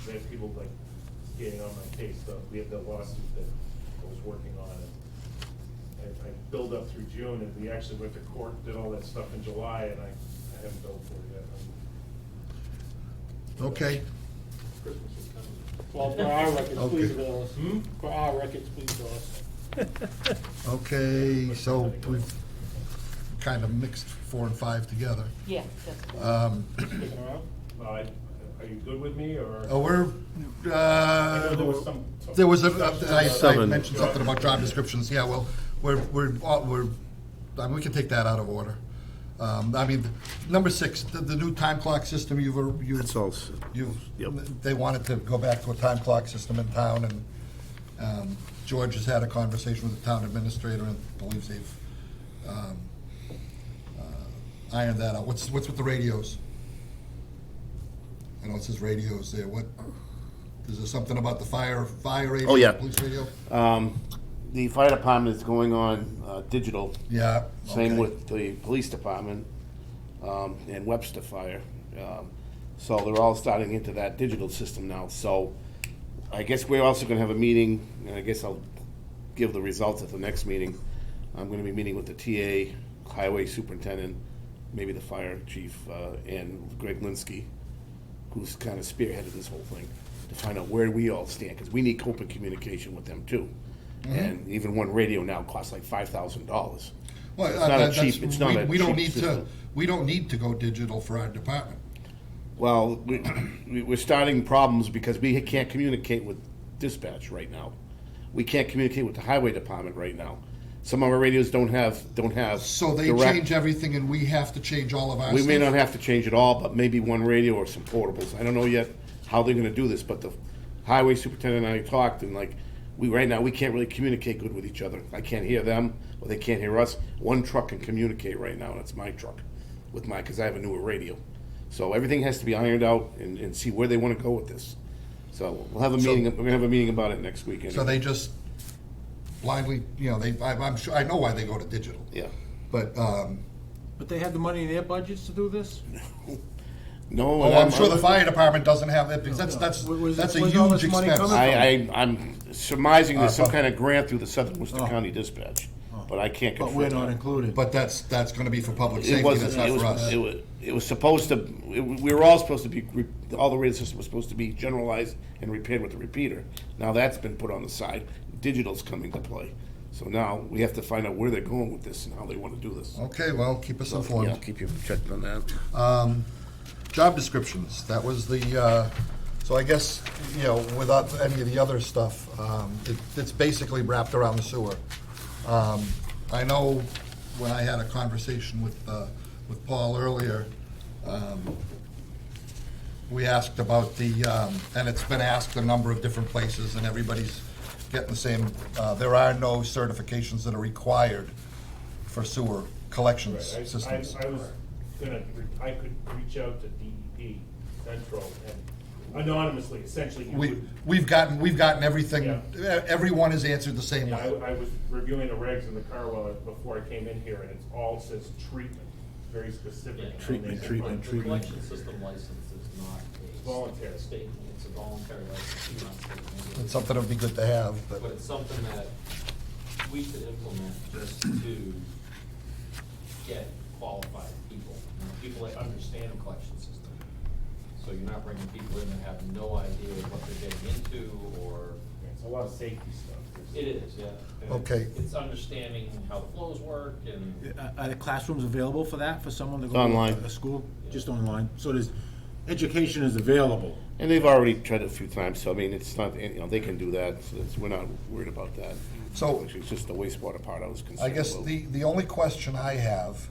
We have people like getting on my case, so we have the lawsuit that I was working on. And I build up through June, and we actually went to court, did all that stuff in July, and I haven't billed for it yet. Okay, Christmas is coming. Well, for our records, please Okay. bill us. Hmm? For our records, please bill us. okay, so we've kind of mixed 4 and 5 together. Yeah, that's good. Um, Sticking around? Are you good with me, or? Oh, we're, I know there was some. There was I Seven. mentioned something about job descriptions, yeah, well, we're, I mean, we can take that out of order. I mean, number 6, the new time clock system, That's all. Yep. they wanted to go back to a time clock system in town, and George has had a conversation with the town administrator and believes they've ironed that out. What's with the radios? I know it says radios there, is there something about the fire radio? Oh, yeah. Police radio? The fire department is going on digital. Yeah. Same okay. with the police department and Webster Fire. So they're all starting into that digital system now. So I guess we're also going to have a meeting, and I guess I'll give the results at the next meeting. I'm going to be meeting with the TA, highway superintendent, maybe the fire chief, and Greg Linsky, who's kind of spearheaded this whole thing, to find out where we all stand, because we need open communication with them too. And even one radio now costs like $5,000. Well, It's not a that's- cheap, it's not a we don't cheap need system. we don't need to go digital for our department. Well, we're starting problems because we can't communicate with dispatch right now. We can't communicate with the highway department right now. Some of our radios don't have So they direct- change everything and we have to change all of our We stuff? may not have to change it all, but maybe one radio or some portables. I don't know yet how they're gonna do this, but the highway superintendent and I talked, and like, right now, we can't really communicate good with each other. I can't hear them, or they can't hear us. One truck can communicate right now, and it's my truck, because I have a newer radio. So everything has to be ironed out and see where they wanna go with this. So we'll have a meeting, we're gonna have a meeting about it next week. So they just blindly, I'm sure, I know why they go to digital. Yeah. But, But they have the money in their budgets to do this? No. I'm sure the fire department doesn't have that, because that's a Was all huge this money expense. coming I'm surmising there's some but- kind of grant through the Southern Worcester Oh. County Dispatch, but I can't But confirm we're not that. included. But that's gonna be for public It safety, wasn't, that's not for us. it was supposed to, we were all supposed to be, all the radio system was supposed to be generalized and repaired with the repeater. Now that's been put on the side. Digital's coming to play. So now we have to find out where they're going with this and how they want to do this. Okay, well, keep us Yeah, I'll informed. keep you checked on that. Job descriptions, that was the, so I guess, without any of the other stuff, it's basically wrapped around the sewer. I know when I had a conversation with Paul earlier, we asked about and it's been asked a number of different places, and everybody's getting the same, there are no certifications that are required for sewer collection systems. I was I could reach out to DEP Central and anonymously, essentially, you would. We've gotten everything, Yeah. everyone has answered the same Yeah, way. I was reviewing the regs in the car before I came in here, and it's all says treatment, very specific. Yeah. Treatment. The collection system license is not a Voluntary. state, it's a voluntary license, it's not state. It's something that would be good to have, But but, it's something that we could implement just to get qualified people, people that understand the collection system. So you're not bringing people in that have no idea what they're getting into, or, It's a lot of safety stuff. it is, yeah. And Okay. It's understanding how the flows work and. Are the classrooms available for that, for someone to go Online. to a school? Just online? So there's, education is available. And they've already tried it a few times, so I mean, it's not, they can do that, so we're not worried about that. So- Actually, it's just the wastewater part I was concerned I guess about. the only question I have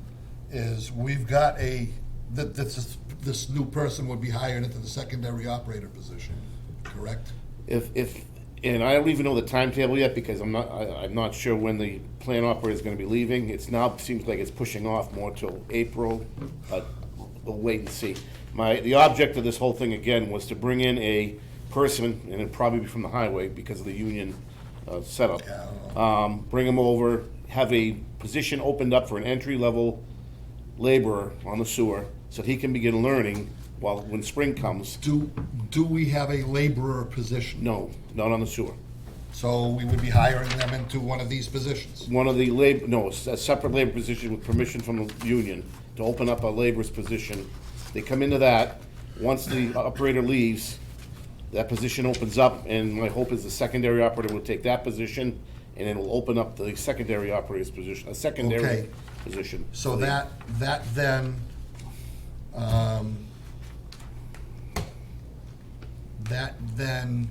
is, we've got this new person would be hired into the secondary operator position, correct? And I don't even know the timetable yet, because I'm not sure when the plant operator is gonna be leaving. It's now, seems like it's pushing off more till April, but we'll wait and see. The object of this whole thing, again, was to bring in a person, and it'd probably be from the highway because of the union setup. Yeah, I don't Bring them over, have a position opened up for an entry-level laborer on the sewer, so that he can begin learning when spring comes. Do we have a laborer position? No, not on the sewer. So we would be hiring them into one of these positions? One of the a separate labor position with permission from the union to open up a laborer's position. They come into that. Once the operator leaves, that position opens up, and my hope is the secondary operator will take that position, and it will open up the secondary operator's position, a secondary Okay. position. So they- that then,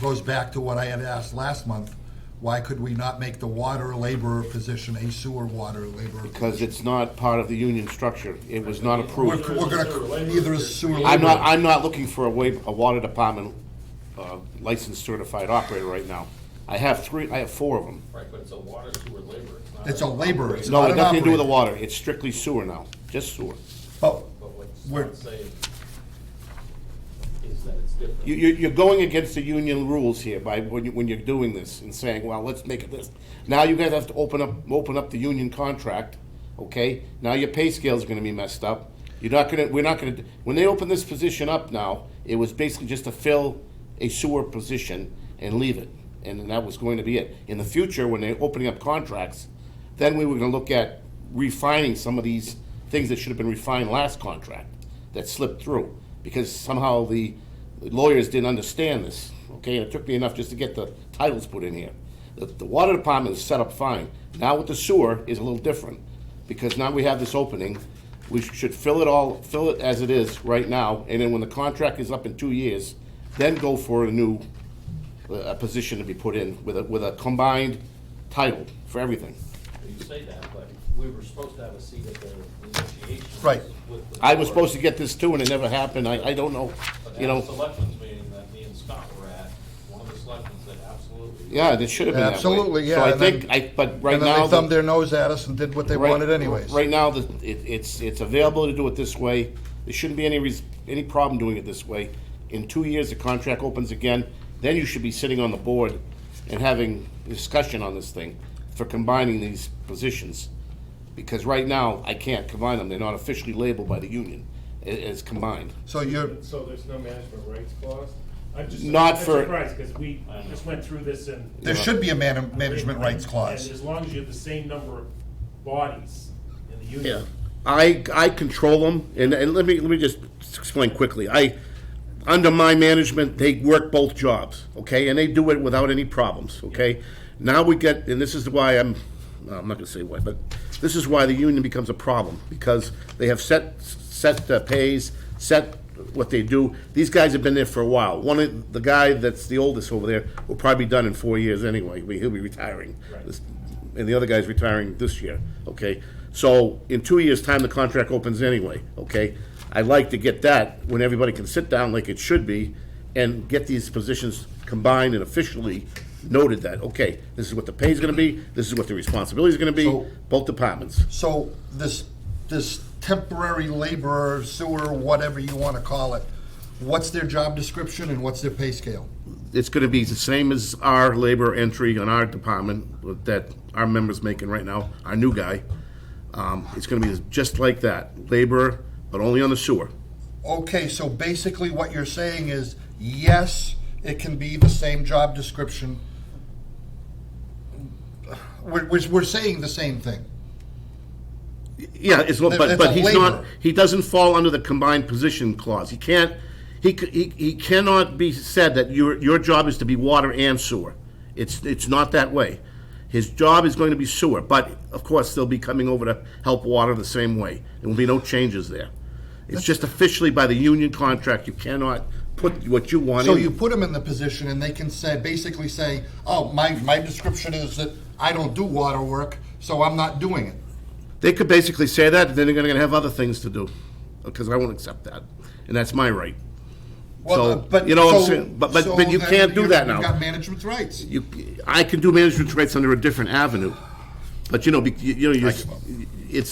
goes back to what I had asked last month. Why could we not make the water laborer position a sewer water laborer? Because it's not part of the union structure. It was not approved. We're gonna, either a sewer laborer. I'm not looking for a water department licensed certified operator right now. I have 4 of them. Right, but it's a water sewer labor. Not It's a laborer, it's No, not it an nothing to do with the operator. water. It's strictly sewer now, just sewer. But But what's we're, not saying is that it's different. You're going against the union rules here by when you're doing this and saying, well, let's make it this. Now you guys have to open up the union contract, okay? Now your pay scales are gonna be messed up. We're not gonna, when they open this position up now, it was basically just to fill a sewer position and leave it. And that was going to be it. In the future, when they're opening up contracts, then we were gonna look at refining some of these things that should have been refined last contract that slipped through. Because somehow the lawyers didn't understand this, okay? And it took me enough just to get the titles put in here. The water department is set up fine. Now with the sewer is a little different, because now we have this opening. We should fill it as it is right now, and then when the contract is up in 2 years, then go for a new position to be put in with a combined title for everything. You say that, but we were supposed to have a seat at the negotiations. Right. with the I was board. supposed to get this too, and it never happened. I don't know, But you at know. the selectmen's meeting that me and Scott were at, one of the selectmen said absolutely. Yeah, it should have been that way. Absolutely, yeah, So I and then- think, but right and now. then they thumbed their nose at us and did what they wanted anyways. Right now, it's available to do it this way. There shouldn't be any problem doing it this way. In 2 years, the contract opens again, then you should be sitting on the board and having discussion on this thing for combining these positions. Because right now, I can't combine them. They're not officially labeled by the union as combined. So you're, So there's no management rights clause? I'm just Not I'm for- surprised, because we just went through this and. there should be a management rights clause. And as long as you have the same number of bodies in the union. I control them, and let me just explain quickly. Under my management, they work both jobs, okay, and they do it without any problems, okay. Now we get, and this is why I'm not gonna say why, but this is why the union becomes a problem, because they have set pays, set what they do. These guys have been there for a while. One of the guy that's the oldest over there will probably be done in 4 years anyway. He'll be retiring. Right. And the other guy's retiring this year, okay? So in 2 years' time, the contract opens anyway, okay? I'd like to get that when everybody can sit down like it should be and get these positions combined and officially noted that, okay, this is what the pay's gonna be, this is what the responsibility's gonna be, So- both departments. So this temporary laborer, sewer, whatever you wanna call it, what's their job description and what's their pay scale? It's gonna be the same as our labor entry on our department that our member's making right now, our new guy. It's gonna be just like that, labor, but only on the sewer. Okay, so basically what you're saying is, yes, it can be the same job description. We're saying the same thing. Yeah, It's but a he's not, laborer. he doesn't fall under the combined position clause. He can't, he cannot be said that your job is to be water and sewer. It's not that way. His job is going to be sewer, but of course, they'll be coming over to help water the same way. There will be no changes there. It's just officially by the union contract, you cannot put what you want in. So you put them in the position and they can say, basically say, oh, my description is that I don't do water work, so I'm not doing it. They could basically say that, and then they're gonna have other things to do, because I won't accept that, and that's my right. Well, So, but you know what I'm so- saying? But so you then can't do that You've now. got management's rights. I can do management rights under a different avenue, but you know, it's,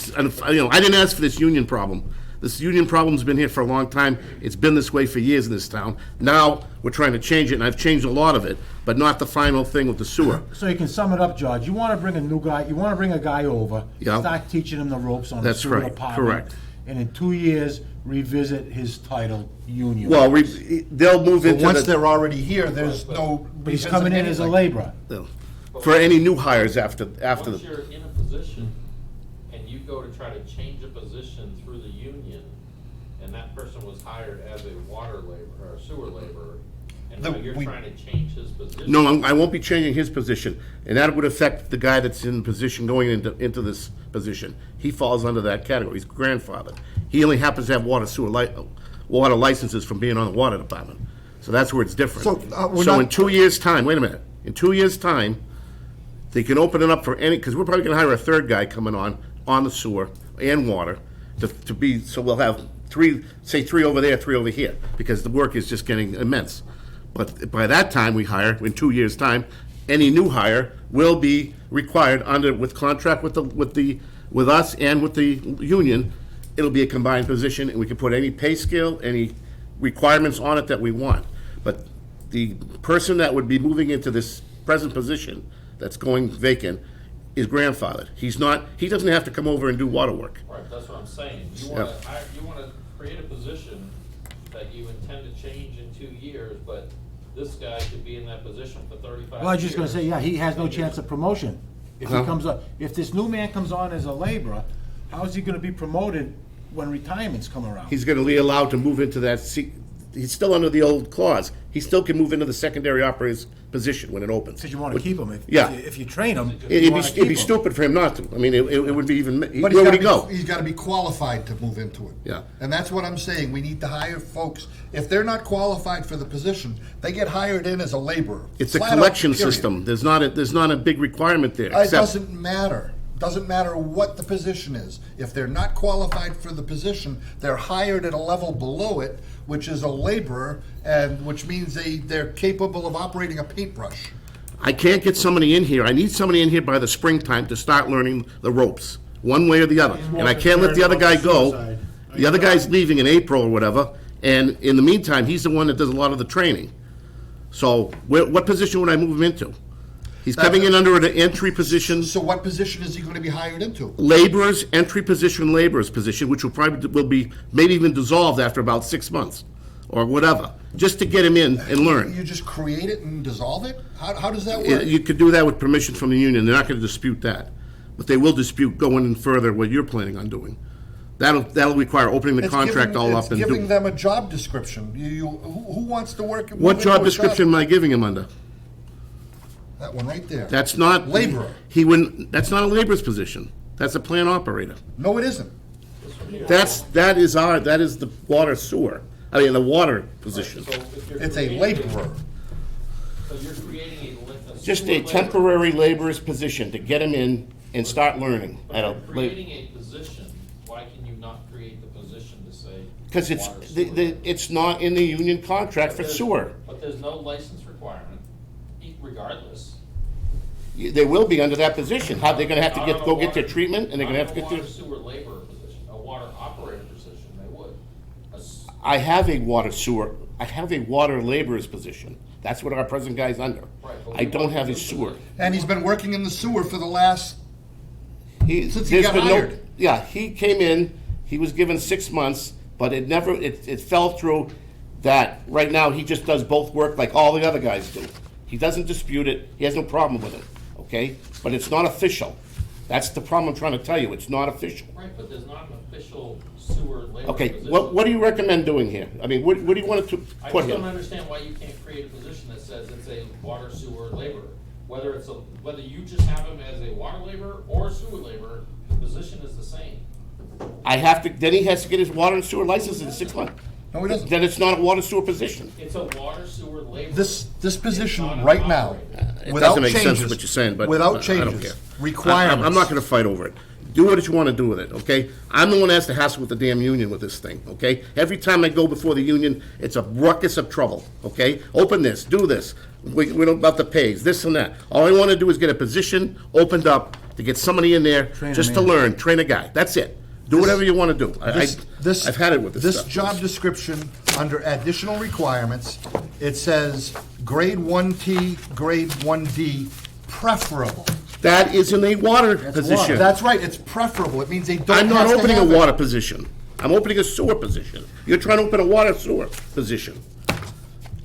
you know, I didn't ask for this union problem. This union problem's been here for a long time. It's been this way for years in this town. Now, we're trying to change it, and I've changed a lot of it, but not the final thing with the sewer. So you can sum it up, George. You want to bring a new guy, you want to bring a guy over, Yeah. start teaching him the ropes on the That's sewer right, department. correct. And in 2 years, revisit his title union. Well, they'll move But into once the, they're already here, there's no. But he's coming in as a laborer. for any new hires after Once the, you're in a position and you go to try to change a position through the union, and that person was hired as a water laborer or a sewer laborer, and now you're trying to change his position. no, I won't be changing his position, and that would affect the guy that's in position going into this position. He falls under that category, he's grandfathered. He only happens to have water licenses from being on the water department. So that's where it's different. we're So not- in 2 years' time, wait a minute, in 2 years' time, they can open it up for any, because we're probably gonna hire a third guy coming on the sewer and water, to be, so we'll have three over there, 3 over here, because the work is just getting immense. But by that time we hire, in 2 years' time, any new hire will be required with contract with us and with the union, it'll be a combined position, and we can put any pay scale, any requirements on it that we want. But the person that would be moving into this present position that's going vacant is grandfathered. He doesn't have to come over and do water work. Right, that's what I'm saying. You Yeah. wanna create a position that you intend to change in 2 years, but this guy could be in that position for 35 years. Well, I was just gonna say, yeah, he has no chance of promotion. If he Huh? comes up, if this new man comes on as a laborer, how is he gonna be promoted when retirement's come around? He's gonna be allowed to move into that seat. He's still under the old clause. He still can move into the secondary operator's position when it opens. Because you wanna keep him. Yeah. If you train him, you It'd wanna be, keep it'd be him. stupid for him not to. I mean, it would be even, But where would he go? He's gotta be qualified to move into it. Yeah. And that's what I'm saying, we need to hire folks, if they're not qualified for the position, they get hired in as a laborer. It's a Flat out, collection period. system. There's not a big requirement there. It except- doesn't matter. Doesn't matter what the position is. If they're not qualified for the position, they're hired at a level below it, which is a laborer, and which means they're capable of operating a paintbrush. I can't get somebody in here. I need somebody in here by the springtime to start learning the ropes, one way or the other. more And I can't let the other guy concerned about go. the suicide. The other guy's leaving in April or whatever, and in the meantime, he's the one that does a lot of the training. So what position would I move him into? He's coming in under an entry position, So what position is he gonna be hired into? laborers, entry position, laborers position, which will be maybe even dissolved after about 6 months, or whatever, just to get him in and learn. You just create it and dissolve it? How does that work? You could do that with permission from the union, they're not gonna dispute that. But they will dispute going in further what you're planning on doing. That'll require opening the It's contract giving- all up and It's giving do. them a job description. Who wants to work? move What into job a description am I giving him under? That one right there. That's not. Laborer. He wouldn't, that's not a laborer's position, that's a plant operator. No, it isn't. That is the water sewer, I mean, the water position. So if you're It's a creating laborer. So you're creating a Just sewer a labor. temporary laborer's position to get him in and start learning But at a. you're creating a position, why can you not create the position to say? Because water sewer? it's not in the union contract for But there's- sewer. But there's no license requirement, regardless. They will be under that position. How, they're gonna have to Not get, on a go get their water- treatment, and they're gonna have to get Not their. on a water sewer laborer position, a water operator position, they would. I have a water sewer, I have a water laborer's position. That's what our present guy's under. Right, but I we don't want have to a do sewer. And he's been working in the sewer for the last, Since he There's got been no- hired. Yeah, he came in, he was given 6 months, but it fell through that right now he just does both work like all the other guys do. He doesn't dispute it, he has no problem with it, okay? But it's not official. That's the problem I'm trying to tell you, it's not official. Right, but there's not an official sewer labor Okay, position. what do you recommend doing here? I mean, what do you want to I put just don't here? understand why you can't create a position that says it's a water sewer laborer. Whether you just have him as a water laborer or a sewer laborer, the position is the same. Then he has to get his water and sewer license in 6 months. no, he doesn't. Then it's not a water sewer position. It's a water sewer laborer. This It's position not an right now, operator. It without doesn't make sense changes, what you're saying, but without I don't changes, care. requirements. I'm not gonna fight over it. Do what you wanna do with it, okay? I'm the one that has to hassle with the damn union with this thing, okay? Every time I go before the union, it's a ruckus of trouble, okay? Open this, do this, we don't about the pays, this and that. All I wanna do is get a position opened up to get somebody in there, Train a just to man. learn, train a guy, that's it. Do whatever you wanna do. This- I've had it with this This stuff. job description, under additional requirements, it says grade 1T, grade 1D, preferable. That isn't a water position. That's right, it's preferable, it means they don't I'm not have to opening a have it. water position. I'm opening a sewer position. You're trying to open a water sewer position.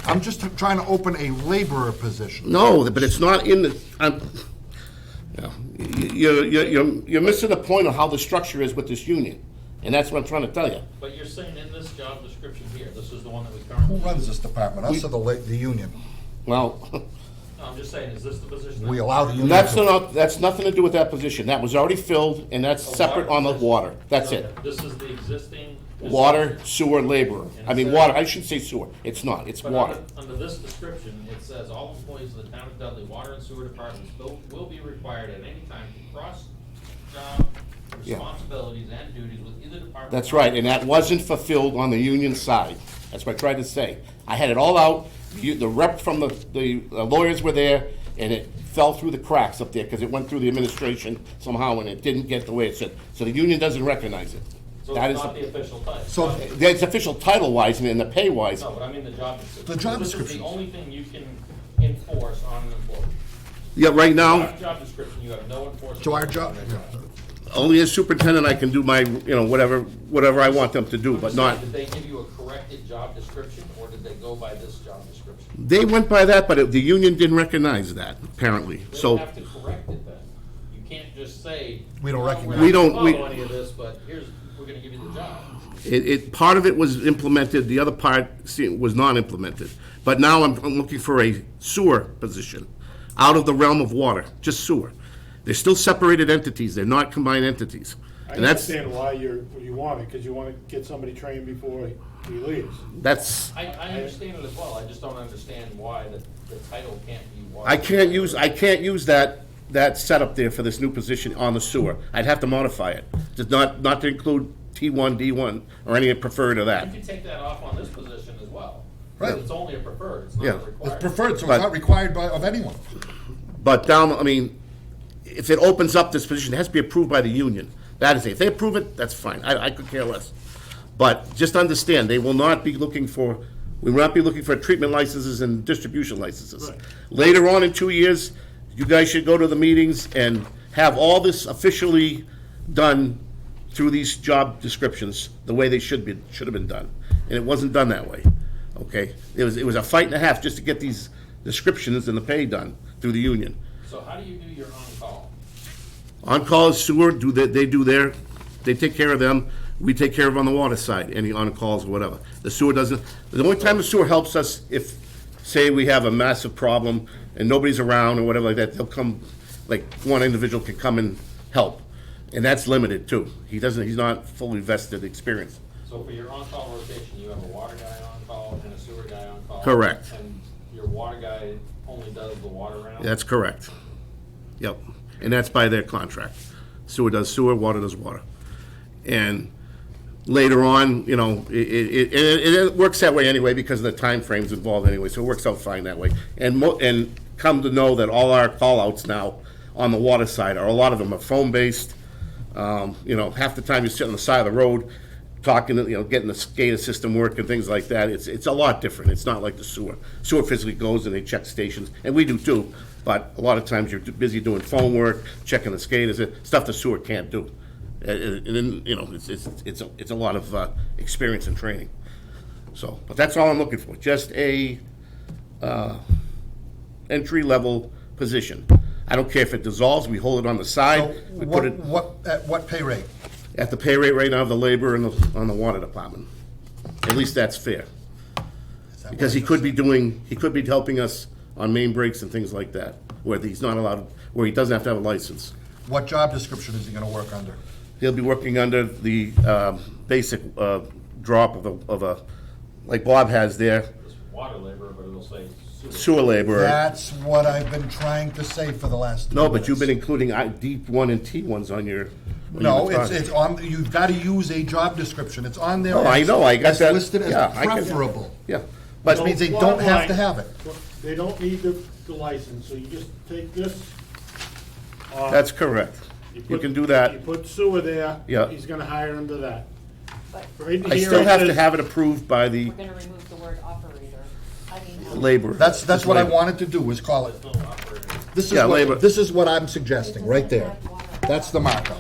I'm just trying to open a laborer position. No, but it's not in the, you're missing the point of how the structure is with this union. And that's what I'm trying to tell you. But you're saying in this job description here, this is the one that we Who currently. runs this department, us or the union? Well, No, I'm just saying, is this the position? We that- allow the union that's nothing to do with that position. That was already filled, and that's separate on the water. That's So it. This is the existing Water, sewer, laborer. And I mean, it water, says- I shouldn't say sewer. It's not, it's But water. under this description, it says all employees of the town of Dudley water and sewer departments will be required at any time to cross job Yeah. responsibilities and duties with either department. That's right, and that wasn't fulfilled on the union side. That's what I tried to say. I had it all out, the rep from the lawyers were there, and it fell through the cracks up there, because it went through the administration somehow, and it didn't get the way it should. So the union doesn't recognize it. So That it's is not the official title. So- It's official title-wise and in the pay-wise. No, but I mean the job description. The job This is description. the only thing you can enforce on an employee. Yeah, right now, Without job description, you have no enforcement. To our job, on their job. only as superintendent, I can do my, whatever I want them to do, but not, Did they give you a corrected job description, or did they go by this job description? they went by that, but the union didn't recognize that, apparently, They so. have to correct it then. You can't just say. We don't "No, recognize We We're don't- not we- gonna follow any of this, but we're gonna give you the job. Part of it was implemented, the other part was not implemented. But now I'm looking for a sewer position, out of the realm of water, just sewer. They're still separated entities, they're not combined entities. I And that's, understand why you want it, because you want to get somebody trained before he leaves. that's, I understand it as well, I just don't understand why the title can't be water. I can't use that setup there for this new position on the sewer. I'd have to modify it, just not to include T1, D1, or any preferred of You that. can take that off on this position as well. Right. It's only a preferred, it's Yeah. not a required. It's preferred, so But- it's not required of anyone. But if it opens up this position, it has to be approved by the union. That is it. If they approve it, that's fine. I could care less. But just understand, we will not be looking for treatment licenses and distribution licenses. Right. Later on in 2 years, you guys should go to the meetings and have all this officially done through these job descriptions, the way they should have been done. And it wasn't done that way, okay? It was a fight and a half just to get these descriptions and the pay done through the union. So how do you do your on-call? On-call is sewer, they take care of them, we take care of on the water side, any on-calls or whatever. The sewer doesn't, the only time the sewer helps us if, say, we have a massive problem and nobody's around or whatever like that, they'll come, like, one individual can come and help. And that's limited too. He's not fully vested experience. So for your on-call rotation, you have a water guy on-call and a sewer guy on-call? Correct. And your water guy only does the water round? That's correct. Yep. And that's by their contract. Sewer does sewer, water does water. And later on, it works that way anyway because of the time frames involved anyway, so it works out fine that way. And come to know that all our call-outs now on the water side a lot of them are phone-based. Half the time you sit on the side of the road talking, getting the SCADA system work and things like that. It's a lot different. It's not like the sewer. Sewer physically goes and they check stations, and we do too. But a lot of times you're busy doing phone work, checking the SCADA, stuff the sewer can't do. And then, it's a lot of experience and training. So, but that's all I'm looking for, just a entry-level position. I don't care if it dissolves, we hold it on the So side. We put it at what pay rate? at the pay rate right now of the labor and on the water department. At least that's fair. Is that Because what he could be helping us on main breaks and things like that, where he's not allowed, where he doesn't have to have a license. What job description is he gonna work under? He'll be working under the basic drop of a, like Bob has there, It's water labor, but it'll say sewer. sewer laborer. That's what I've been trying to say for the last 3 No, but you've been minutes. including D1 and T1s on your. when No, you've been it's talking. on, you've gotta use a job description, it's on there. Oh, I know, I got It's that. listed as Yeah, I can- preferable, Yeah, which but, means they don't have to have it. They don't need the license, so you just take this off. that's correct. You put- can do that. You put sewer there. Yeah. He's gonna hire under that. But Right I here still it have to says- have it approved by the we're gonna remove the word operator. laborer. That's what I Labor. wanted to do, is call it, There's no operator. Yeah, labor. this is what I'm suggesting, right there. That's the markup.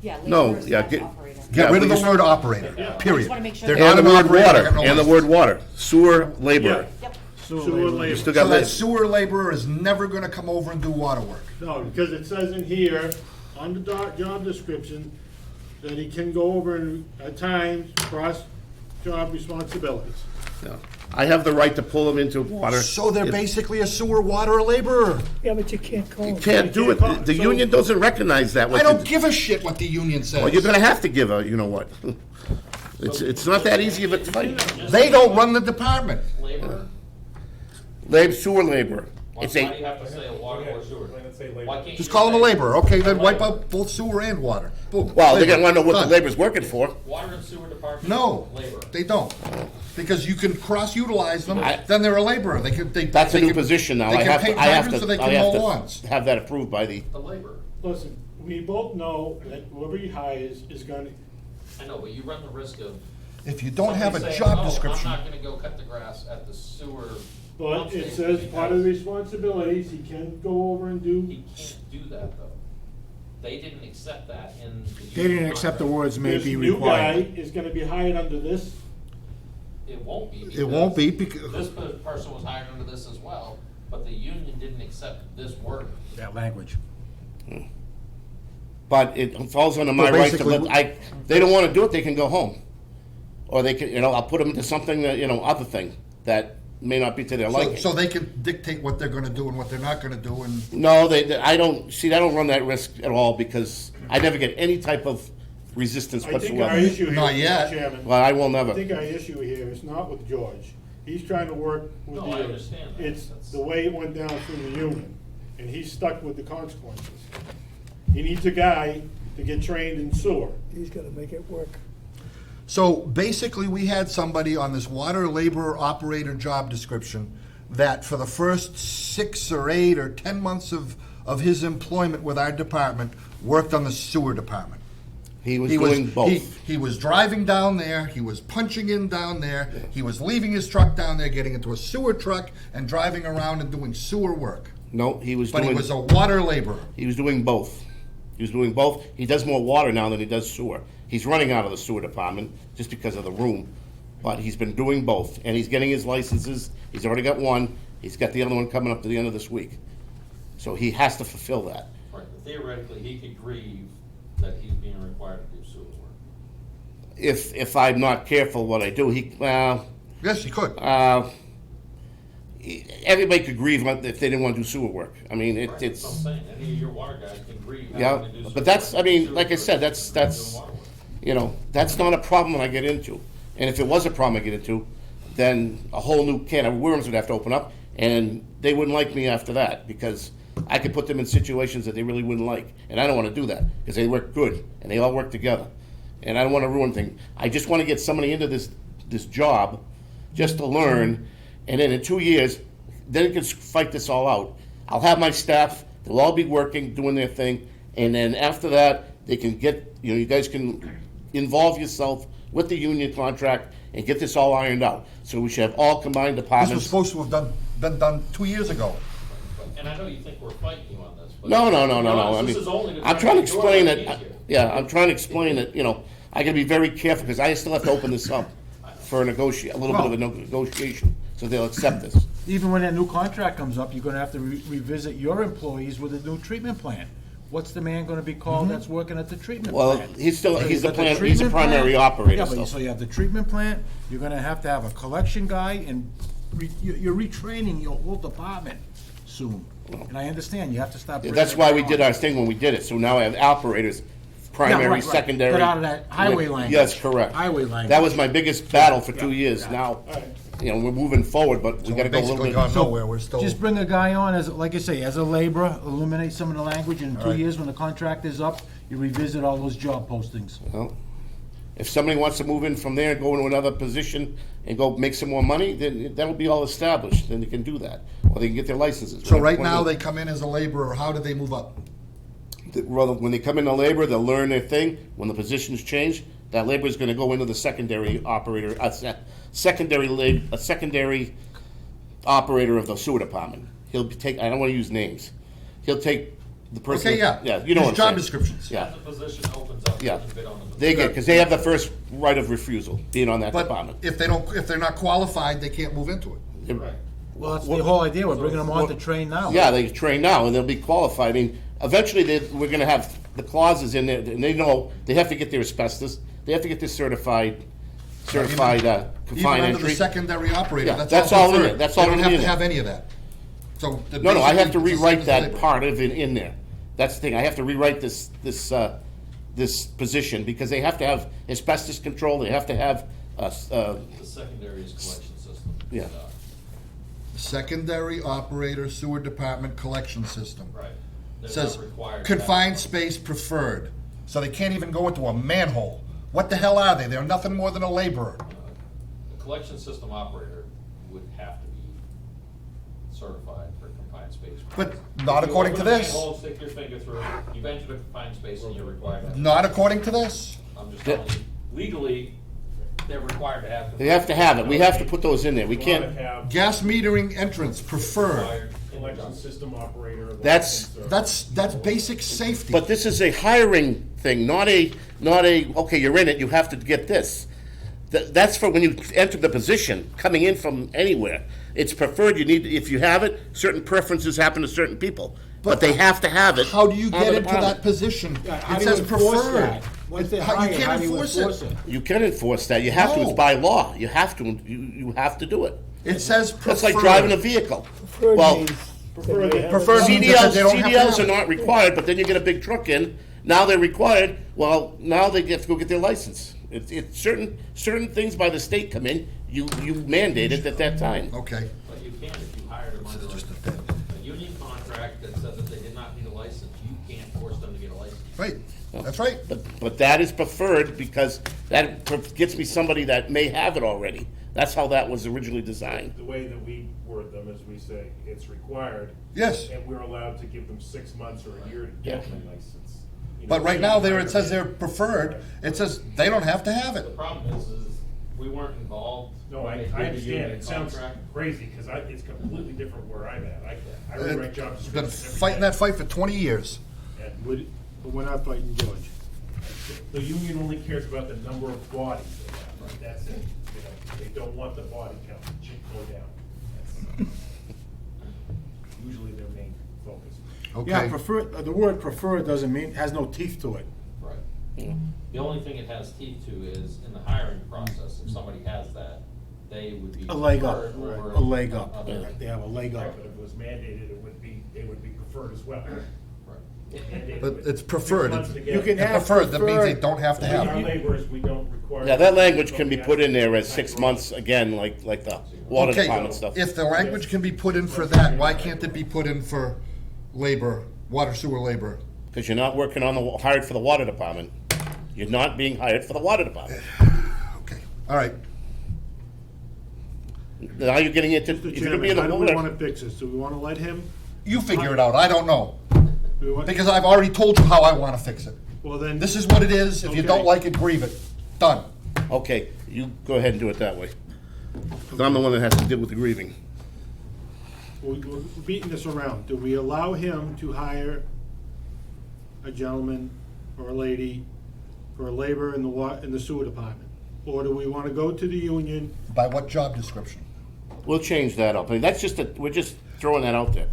Yeah, No, laborers, yeah, not get- operator. Get Yeah, rid we of the just- word operator, I just period. wanna make sure. They're that- not And the an word operator, water, they have no and the license. word water, sewer laborer. Yep. Sewer labor. Still So got that labor. sewer laborer is never gonna come over and do water work. No, because it says in here, on the job description, that he can go over and, at times, cross job responsibilities. Yeah. I have the right to pull them into water. So they're If- basically a sewer, water, or laborer. Yeah, but you can't call You them. can't do it. The union doesn't recognize that. I don't give a shit what the union says. Well, you're gonna have to give a, you know what? It's not that easy of a fight. They don't run the department. Labor, Sewer labor. why It's do you a, have to say a water or sewer? Why not say labor? Why can't Just you call them a say laborer. Okay, then wipe out both sewer and water. Boom. well, they're gonna Labor. wanna know what the Done. labor's working for. Water and sewer department? No, Labor. they don't. Because you can cross-utilize them, I- then they're a laborer. They can, they. That's a they new can- position now. They I can have pay to, I have hydrants, to, or they I can have mow lawns. to have that approved by the, The labor. Listen, we both know that whoever he hires is gonna, I know, but you run the risk of. If you don't have a somebody saying, job "Oh, description. I'm not gonna go cut the grass at the sewer. but pump it station says part of the because responsibilities, he can go over and do. He can't do that, though. They didn't accept that in the. They didn't union accept the contract. words may This be new guy required. is gonna be hired under this. It won't be. It won't be because because, This person was hired under this as well, but the union didn't accept this work. That language. but it falls under my But right to basically- let, they don't wanna do it, they can go home. Or they can, I'll put them into something that, other thing that may not be to their liking. so they can dictate what they're gonna do and what they're not gonna do, and No, I don't run that risk at all because I never get any type of resistance I think our whatsoever. issue here, Not yet. Mr. Chairman. Well, I will I never. think our issue here is not with George. He's trying to work with No, the I union. understand that. It's That's- the way it went down through the union, and he's stuck with the consequences. He needs a guy to get trained in sewer. He's gotta make it work. so basically, we had somebody on this water laborer operator job description that for the first 6 or 8 or 10 months of his employment with our department, worked on the sewer department. He was He was, doing both. he was driving down there, he was punching in down there, he was leaving his truck down there, getting into a sewer truck and driving around and doing sewer work. No, he was But he doing, was a water laborer. he was doing both. He was doing both. He does more water now than he does sewer. He's running out of the sewer department just because of the room. But he's been doing both, and he's getting his licenses. He's already got one. He's got the other one coming up to the end of this week. So he has to fulfill that. Right, but theoretically, he could grieve that he's being required to do sewer work. If I'm not careful what I do, Yes, he could. everybody could grieve if they didn't want to do sewer work. I mean, Right, it's, that's what I'm saying, any of your water guys can grieve. Yeah, having to do sewer but that's- work, I mean, sewer like I work, said, that's- doing that's- water work. that's not a problem I get into. And if it was a problem I get into, then a whole new can of worms would have to open up, and they wouldn't like me after that, because I could put them in situations that they really wouldn't like. And I don't want to do that, because they work good, and they all work together. And I don't want to ruin things. I just want to get somebody into this job, just to learn, and then in 2 years, then it can fight this all out. I'll have my staff, they'll all be working, doing their thing, and then after that, they can get, you guys can involve yourself with the union contract and get this all ironed out. So we should have all combined This was departments. supposed to have been done 2 years ago. And I know you think we're fighting you on this, but. No. to be honest, I this mean, is only I'm trying to make your explain life that, easier. yeah, I'm trying to explain that, I gotta be very careful, because I still have to open this up for a little bit of a negotiation, so they'll accept this. Even when that new contract comes up, you're gonna have to revisit your employees with a new treatment plan. What's the man gonna be called that's working at the treatment Well, plant? he's So the you've got he's the treatment primary plant. operator Yeah, but still. so you have the treatment plant, you're gonna have to have a collection guy, and you're retraining your whole department soon. And I understand, you have to stop. That's why we did our thing when we did it, so now I have operators, primary, right. secondary. Get out of that highway language. Yes, correct. Highway language. That was my biggest battle for 2 years. Yeah. Now, All right. we're moving forward, but we So gotta we're go a little basically bit. gone nowhere, we're still. Just bring a guy on as, like I say, as a laborer, eliminate some of the language, and in 2 Right. years, when the contract is up, you revisit all those job postings. Well, if somebody wants to move in from there and go into another position and go make some more money, then that'll be all established, then they can do that, or they can get their licenses. So right When now, they come in as a laborer, how do they move up? when they come into labor, they'll learn their thing. When the positions change, that labor is gonna go into the secondary operator, secondary operator of the sewer department. He'll take, I don't wanna use names. He'll take the person. Okay, yeah. Yeah, you know what I'm His job saying. descriptions. Yeah, As the position opens up, you yeah. can bid on the. They get, because they have the first right of refusal, being on that But department. if they're not qualified, they can't move into it. Right. Well, that's the whole idea, we're bringing them on to train now. Yeah, they train now, and they'll be qualified. I mean, eventually, we're gonna have the clauses in there, and they know, they have to get their asbestos, they have to get their certified certified Even confined under the entry. secondary operator, Yeah, that's all in there. preferred. That's all They don't in have to there. have any of that. So. No, I have to basically, it's the same rewrite as that labor. part of it in there. That's the thing, I have to rewrite this position, because they have to have asbestos control, they have to have, The secondary is collection system. Yeah. Secondary operator sewer department collection system. Right. They're Says not required to have confined one. space preferred. So they can't even go into a manhole. What the hell are they? They're nothing more than a laborer. The collection system operator would have to be certified for confined space. But not If you according to open a this. manhole, stick your finger through, you've entered a confined space and you're required to have. Not according to this. I'm just telling you, legally, they're required to have. they have to have it, we have to put those in there, we You can't, wanna have Gas metering entrance preferred. Required in the collection job. system operator. That's- That's basic safety. but this is a hiring thing, not a, okay, you're in it, you have to get this. That's for when you enter the position, coming in from anywhere. It's preferred, you need, if you have it, certain preferences happen to certain people, but they have to have it. How do you on get the into department. that position? Yeah, how It do you says enforce preferred. that? Once they You hire, can't how do you enforce it. You can enforce that, you have to, it's No. by law, you have to, you have to do it. It says preferred. That's like driving a vehicle. Preferred Well, means Preferred- they have preferred a- means- CDLs, They don't have to CDLs have are it. not required, but then you get a big truck in, now they're required, well, now they have to go get their license. It's certain things by the state come in, you mandate it at that time. Okay. But you can if you hired them under a union contract that said that they did not need a license, you can't force them to get a license. Right. That's right. But that is preferred, because that gets me somebody that may have it already. That's how that was originally designed. The way that we word them is we say it's required. Yes. And we're allowed to give them 6 months or a year to Yeah. get their license. You But know, right so now, you there hire it says them. they're preferred. It says they don't have to have The it. problem is we weren't involved. No, when I they did the understand, union it sounds contract. crazy, because it's completely different where I'm at. I rewrite job Been descriptions every fighting day. that fight for 20 years. And But we're not fighting George. the union only cares about the number of bodies they have, right? That's it. You know, they don't want the body count to go down. That's usually their main focus. Yeah, Okay. preferred, the word preferred doesn't mean, has no teeth to it. Right. The only thing it has teeth to is in the hiring process, if somebody has that, they would be. A leg up, preferred over a leg up. other- They have a leg Right, up. but if it was mandated, they would be preferred as well. Right. Mandated But with it's 6 preferred. months to You get can it. have Preferred, that means they preferred. don't have to With have our it. laborers, we don't require. Yeah, that language can be put in there as 6 months, again, like the water Okay, department stuff. if the language can be put in for that, why can't it be put in for labor, water sewer labor? Because you're not working on hired for the water department. You're not being hired for the water department. Okay, all right. Now you're getting into, Mr. if you're gonna be in Chairman, the how do we wanna water. fix this? Do we wanna let him? You figure it out, I don't know. do we want- Because I've already told you how I want to fix it. Well, then. This is what it is, if you don't Okay. like it, grieve it. Done. Okay, you go ahead and do it that way. 'Cause I'm the one that has to deal with the grieving. We're beating this around. Do we allow him to hire a gentleman or a lady for labor in the sewer department? Or do we wanna go to the union? By what job description? We'll change that up. I mean, that's just, we're just throwing that out there.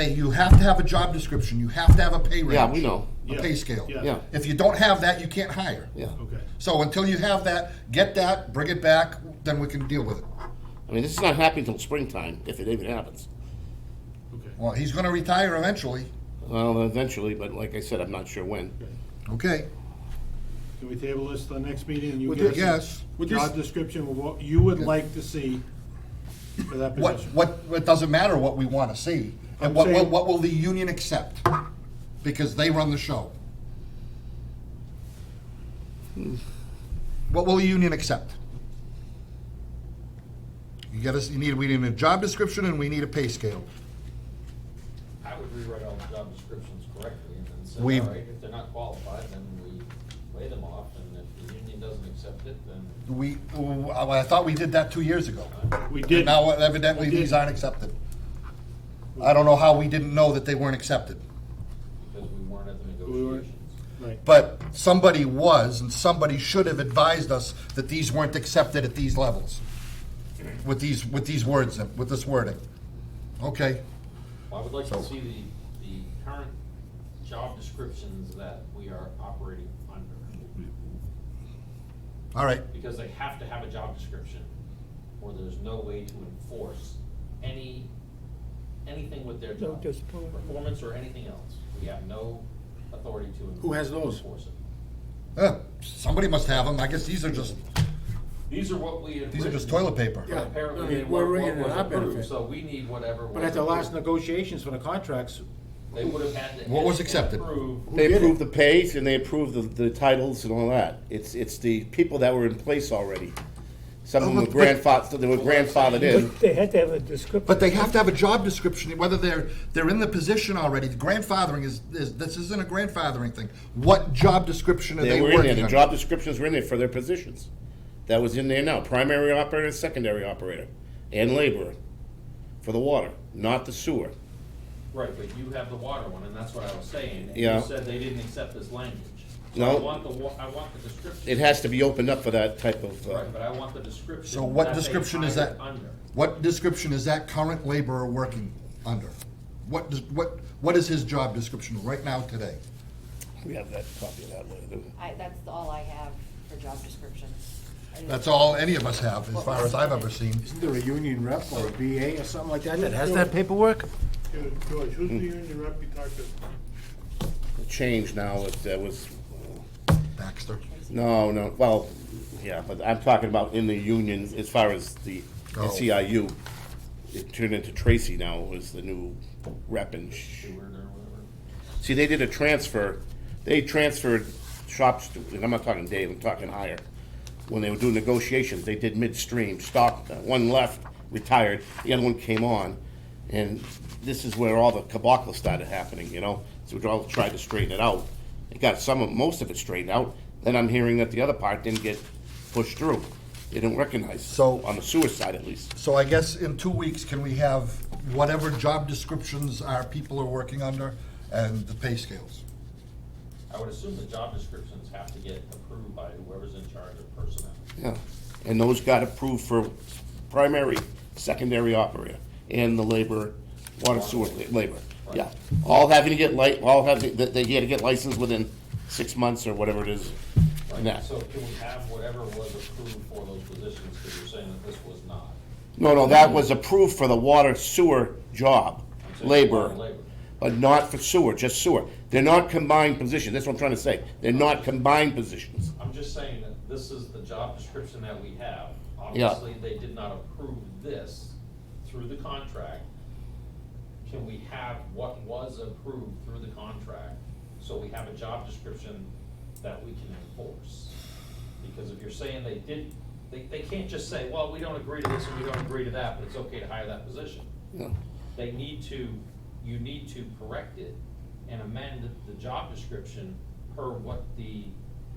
You have to have a job description, you have to have a pay range. Yeah, we know. A Yeah. pay scale. Yeah. If you don't have that, you can't hire. Yeah. Okay. So until you have that, get that, bring it back, then we can deal with it. I mean, this is not happening until springtime, if it even happens. Okay. Well, he's gonna retire eventually. Well, eventually, but like I said, I'm not sure when. Okay. Can we table this to the next meeting and you Would get you- us yes. a Would job this- description of what you would like to see for that position? It doesn't matter what we wanna see. And I'm what saying- will the union accept? Because they run the show. What will the union accept? We need a job description and we need a pay scale. I would rewrite all the job descriptions correctly and then say, We've- all right, if they're not qualified, then we lay them off, and if the union doesn't accept it, then. I thought we did that 2 years ago. We And did. now evidently We did. these aren't accepted. I don't know how we didn't know that they weren't accepted. Because we weren't at the We weren't. negotiations. Right. But somebody was, and somebody should have advised us that these weren't accepted at these levels. With these words, with this wording. Okay, Well, I would like So- to see the current job descriptions that we are operating under. All right. Because they have to have a job description, or there's no way to enforce anything with their No job. discipline. Performance or anything else. We have no authority to Who has those? enforce it. Somebody must have them. I guess these are just toilet paper. Yeah. Apparently I mean, they we're weren't bringing it what was our approved, benefit. so we need whatever. But was at the last approved. negotiations for the contracts, They would have had to. What was edit and accepted? approve. Who They did it? approved the pays and they approved the titles and all that. It's the people that were in place already. Some of them were grandfathered in. But they had to have a description. But they have to have a job description, whether they're in the position already. The grandfathering this isn't a grandfathering thing. What job description are They they were in there, working the on? job descriptions were in there for their positions. That was in there now, primary operator, secondary operator, and laborer for the water, not the sewer. Right, but you have the water one, and that's what I was saying. And Yeah. You said they didn't accept this language. So No. I want the description. It has to be opened up for that type of, Right, but I want the description. So what that they description is hired that? under. What description is that current laborer working under? What is his job description right now today? we have that copy of that later. That's all I have for job descriptions. That's all any of us have, as far as I've ever seen. isn't there a union rep or a BA or something like that that has that paperwork? George, who's the union rep you talked to? The change now, that was, Baxter. no, well, yeah, but I'm talking about in the union, as far as the Oh. SEIU. It turned into Tracy now, was the new rep and Steward or whatever. see, they did a transfer, they transferred shop steward, and I'm not talking Dave, I'm talking higher. When they were doing negotiations, they did midstream, stopped, one left, retired, the other one came on. And this is where all the caboclo started happening, you know? So we all tried to straighten it out. It got most of it straightened out. Then I'm hearing that the other part didn't get pushed through. They didn't recognize, So- on the sewer side at least. So I guess in 2 weeks, can we have whatever job descriptions our people are working under and the pay scales? I would assume the job descriptions have to get approved by whoever's in charge of personnel. Yeah, and those got approved for primary, secondary operator, and the labor, water sewer labor. Yeah, all having to get they had to get licensed within 6 months or whatever it is. And that. So can we have whatever was approved for those positions, because you're saying that this was not? No, that was approved for the water sewer job, I'm saying labor, labor. but not for sewer, just sewer. They're not combined positions, that's what I'm trying to say. They're not combined positions. I'm just saying that this is the job description that we have. Yeah. Obviously, they did not approve this through the contract. Can we have what was approved through the contract, so we have a job description that we can enforce? Because if you're saying they did, they can't just say, well, we don't agree to this and we don't agree to that, but it's okay to hire that position. Yeah. You need to correct it and amend the job description per what the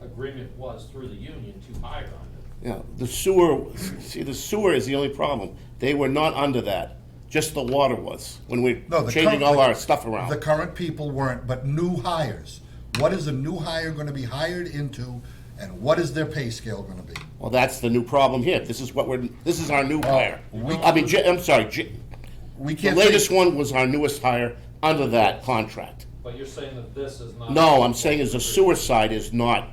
agreement was through the union to hire under. Yeah, the sewer is the only problem. They were not under that, just the water was, when we're No, the changing current- all our stuff around. The current people weren't, but new hires. What is a new hire gonna be hired into, and what is their pay scale gonna be? Well, that's the new problem here. This is our new hire. we- I'm sorry, We the can't latest say- one was our newest hire under that contract. But you're saying that this is not. No, I'm saying is the sewer side is not,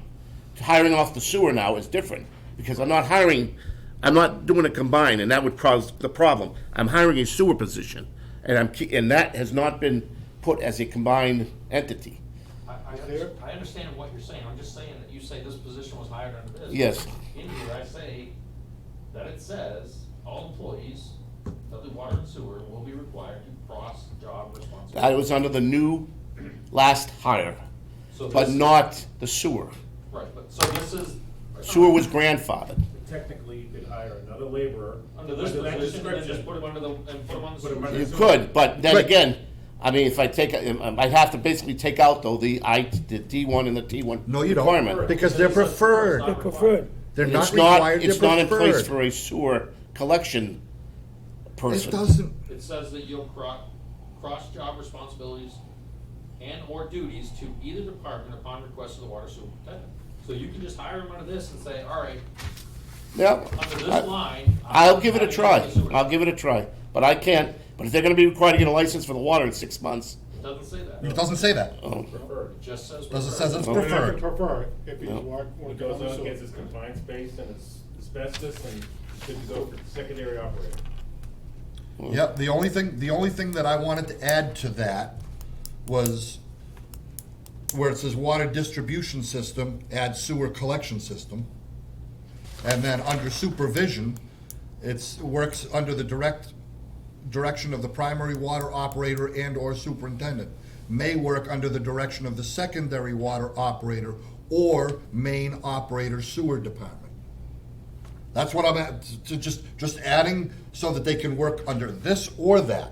hiring off the sewer now is different, because I'm not doing a combine, and that would cause the problem. I'm hiring a sewer position, and that has not been put as a combined entity. I understand what you're saying, I'm just saying that you say this position was hired under this. Yes. In here, I say that it says, all employees of the water and sewer will be required to cross job That responsibilities. was under the new last hire, So but this- not the sewer. Right, but, so this is. Sewer was grandfathered. Technically, you could hire another laborer. Under this that position, and then just description. put them under the, and put them on the Put 'em sewer. under You the could, but then But- again, I mean, if I take, I'd have to basically take out though the D1 and the T1 No, you don't, requirement. because they're preferred. They're preferred. They're And not it's not, required, they're it's not in place preferred. for a sewer collection It person. doesn't, It says that you'll cross job responsibilities and/or duties to either department upon request of the water superintendent. So you can just hire them under this and say, all right, Yeah, under this line. I'll give it a I'm try, having the sewer. I'll give it a try, but I can't, but if they're gonna be required to get a license for the water in 6 months, It doesn't say that. It doesn't say that. Preferred, it just says. Doesn't say it's I mean, I preferred. could prefer it if he's No. working It on goes the out sewer. against its confined space and its asbestos and good to go for secondary operator. Yep, the only thing that I wanted to add to that was where it says water distribution system, add sewer collection system. And then under supervision, works under the direction of the primary water operator and/or superintendent. May work under the direction of the secondary water operator or main operator sewer department. That's what I'm at, just adding so that they can work under this or that.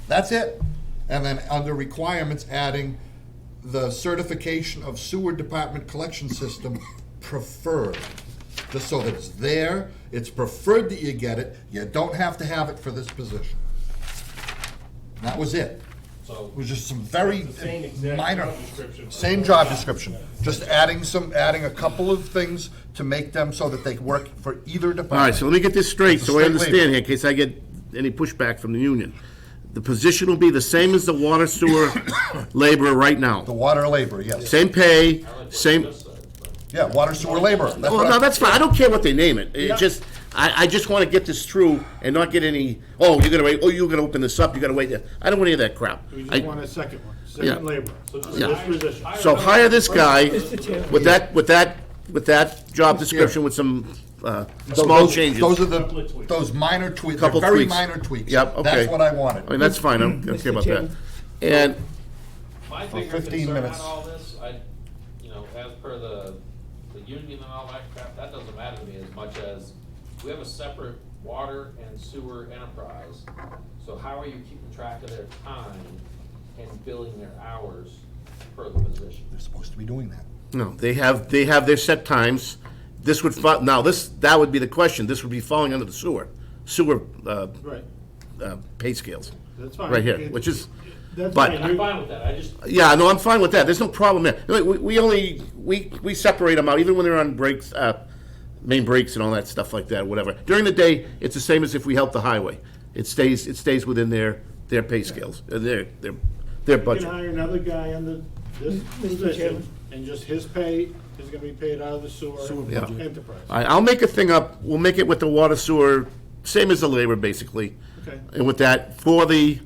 That's it. And then under requirements, adding the certification of sewer department collection system preferred. Just so that it's there, it's preferred that you get it, you don't have to have it for this position. That was it. So, It was just some very It's the same exact minor, job description. same job description. Just adding a couple of things to make them so that they work for either department. All right, so let me get this straight, It's a so I straight understand label. here, in case I get any pushback from the union. The position will be the same as the water sewer laborer right now. The water labor, yes. Same pay, I like what same, you just said, but Yeah, water sewer labor. That's well, what no, I- that's fine, I don't care what they name it. Yeah. It just, I just wanna get this through and not get any, oh, you're gonna wait, oh, you're gonna open this up, you gotta wait there. I don't want any of that crap. We I- just want a second one, Yeah. second laborer. So just Yeah. This position. So hire this guy Mr. Chairman. with that job description with some, small changes. Those are Couple of tweaks. those minor tweaks, Couple very tweaks. minor tweaks. Yep, okay. That's what I I mean, wanted. that's fine, I don't care Mr. about that. Chairman. And, My For bigger 15 concern minutes. on all this, as per the union and all that crap, that doesn't matter to me as much as we have a separate water and sewer enterprise. So how are you keeping track of their time and billing their hours per the position? They're supposed to be doing that. no, they have their set times. This would, that would be the question, this would be falling under the sewer, Right, pay scales, that's fine. right here, which is, That's but- fine. I'm fine with that, I just, yeah, no, I'm fine with that, there's no problem there. We separate them out, even when they're on breaks, main breaks and all that stuff like that, whatever. During the day, it's the same as if we help the highway. It stays within their pay scales, their You can budget. hire another guy under this Mr. position, Chairman. and just his pay is gonna be paid out of the sewer Yeah. enterprise. All right, I'll make a thing up, we'll make it with the water sewer, same as the labor, basically. Okay. And with that, for the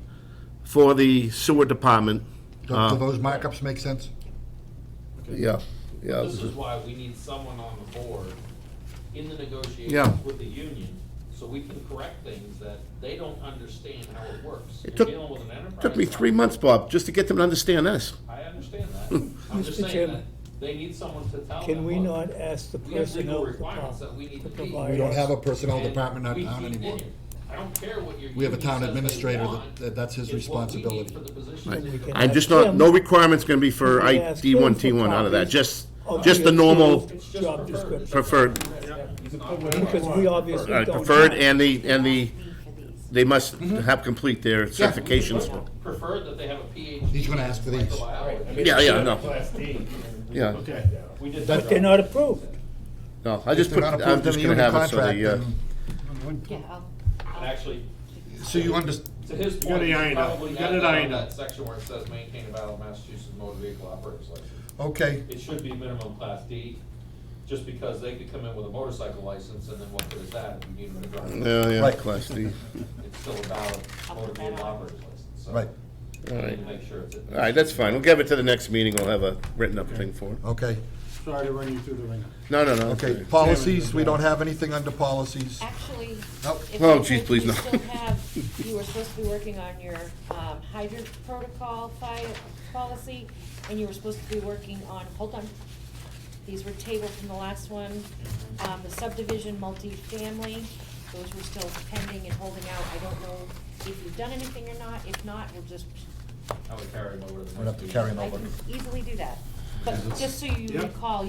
sewer department, Do those markups make sense? yeah. this is why we need someone on the board in the Yeah. negotiations with the union, so we can correct things that they don't understand how it works. It And took- dealing with an enterprise Took me 3 fund, months, Bob, just to get them to understand this. I understand that. I'm just Mr. saying Chairman. that they need someone to tell them. Can we look, not ask the we have legal personnel requirements that we department need to to meet. provide We don't us? have a personnel And department in our we town keep anymore. it. I don't care what your We have a union town says they administrator want. that's his It's what we need responsibility. for the positions And we they can fill. I'm ask just not, him- no requirement's gonna be for we can ask D1, him for T1 out of that, copies just of the normal approved It's just job preferred. description. preferred, Because we obviously don't. preferred have- and they must have complete their certifications. Preferred that they have a PhD. He's gonna ask for these. microbiology. Yeah, no. Class D. Yeah. Okay. We did But that. they're not approved. No, I just If they're put, not I'm approved in just the gonna union have it so contract, the, then, Yeah, And actually, so you to his gotta point, you iron out. probably You add gotta that on iron out. that section where it says maintain a valid Massachusetts motor vehicle operator's license. okay, It should be minimum class D, just because they could come in with a motorcycle license, and then what good is that if you need them to drive? yeah, Right. Class D. It's still a valid motor vehicle operator's license, so. right, We All need right. to make sure it's. All right, that's fine, we'll give it to the next meeting, we'll have a written up thing for it. okay, Sorry to run you through the ringer. No, okay. Policies, we don't have anything under policies. actually, Nope. if Oh, you geez, could, please, you no. still have, you were supposed to be working on your hydrant protocol policy, and you were supposed to be working on, hold on, these were tabled from the last one, the subdivision multifamily, those were still pending and holding out. I don't know if you've done anything or not. If not, we'll just, I would carry them over to the We'll have next to meeting. carry them I over. can easily do that. But just so you Yep. recall,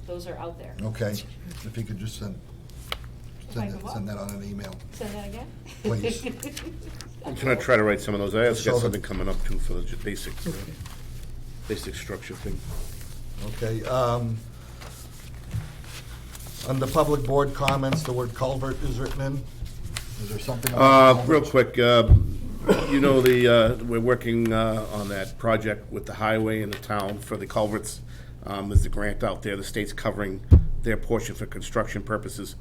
those are out there. Okay, if you could just send that on an email. Send that again? Please. I'm gonna try to write some of those, I also So got the- something coming up too for the basic structure thing. Okay, under public board comments, the word culvert is written in. Is there something? Real quick, You know, we're working on that project with the highway and the town for the culverts. There's a grant out there, the state's covering their portion for construction purposes.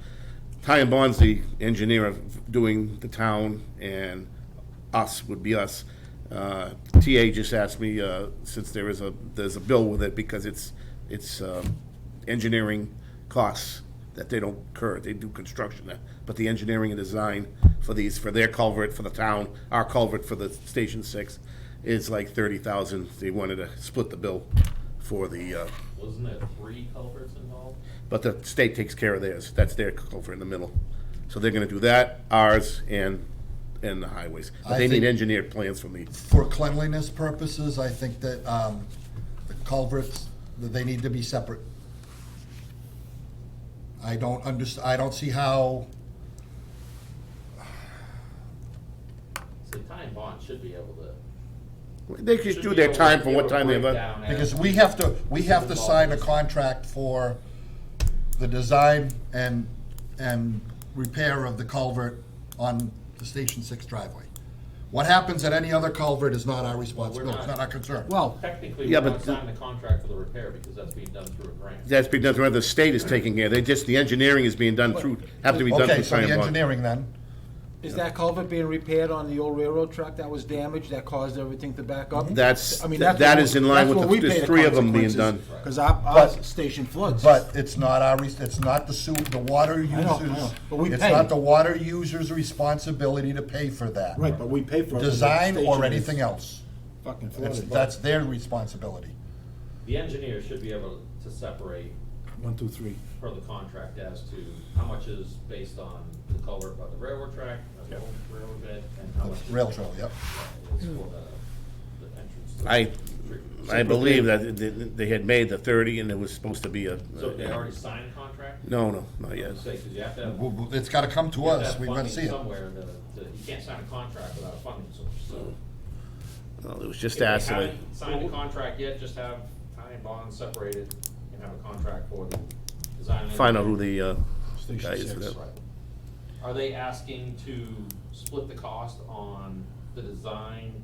Ty and Bond's the engineer of doing the town, and us would be us. TA just asked me, since there's a bill with it, because it's engineering costs that they don't incur, they do construction there. But the engineering and design for their culvert for the town, our culvert for the Station 6, is like 30,000. They wanted to split the bill for the, Wasn't there 3 culverts involved? but the state takes care of theirs. That's their culvert in the middle. So they're gonna do that, ours, and the highways. But I they need think- engineered plans from me. For cleanliness purposes, I think that the culverts, that they need to be separate. I don't see how, So Ty and Bond should be able to. They just should do be their able to time for give what a time they have. breakdown because as- we have to sign a contract for the design and repair of the culvert on the Station 6 driveway. What happens at any other culvert is not our responsibility, it's not our concern. Well, Technically, Yeah, we're but not signing the contract for the repair because that's being done through a grant. That's being done through, the state is taking care, the engineering is being done through, have to be done Okay, through so Ty the and Bond. engineering then, is that culvert being repaired on the old railroad track that was damaged, that caused everything to back up? That's- I mean, that is in line with that's what we there's pay the 3 of them being consequences, done. Cause our But- station floods. but it's not it's not the water I know, users, but we it's pay. not the water user's responsibility to pay for that. Right, but we pay for it. Design The or station anything is else. Fucking That's, flooded. that's their responsibility. The engineer should be able to separate 1, 2, 3. per the contract as to how much is based on the culvert by the railroad track, the old railroad bed, and how much is. Rail trail, yep. Is for the entrance. to the I treatment. I believe that they had made the 30 and it was supposed to be a. So they already signed a contract? No, not yet. Say, 'cause you have to have. It's gotta come to you have us, have we gotta funding see it. Somewhere you can't sign a contract without a funding source, so. No, it was just If they asked. haven't signed a contract yet, just have Ty and Bond separated and have a contract for the design. and Find out who engineering. the guy is for that. Right. Are they asking to split the cost on the design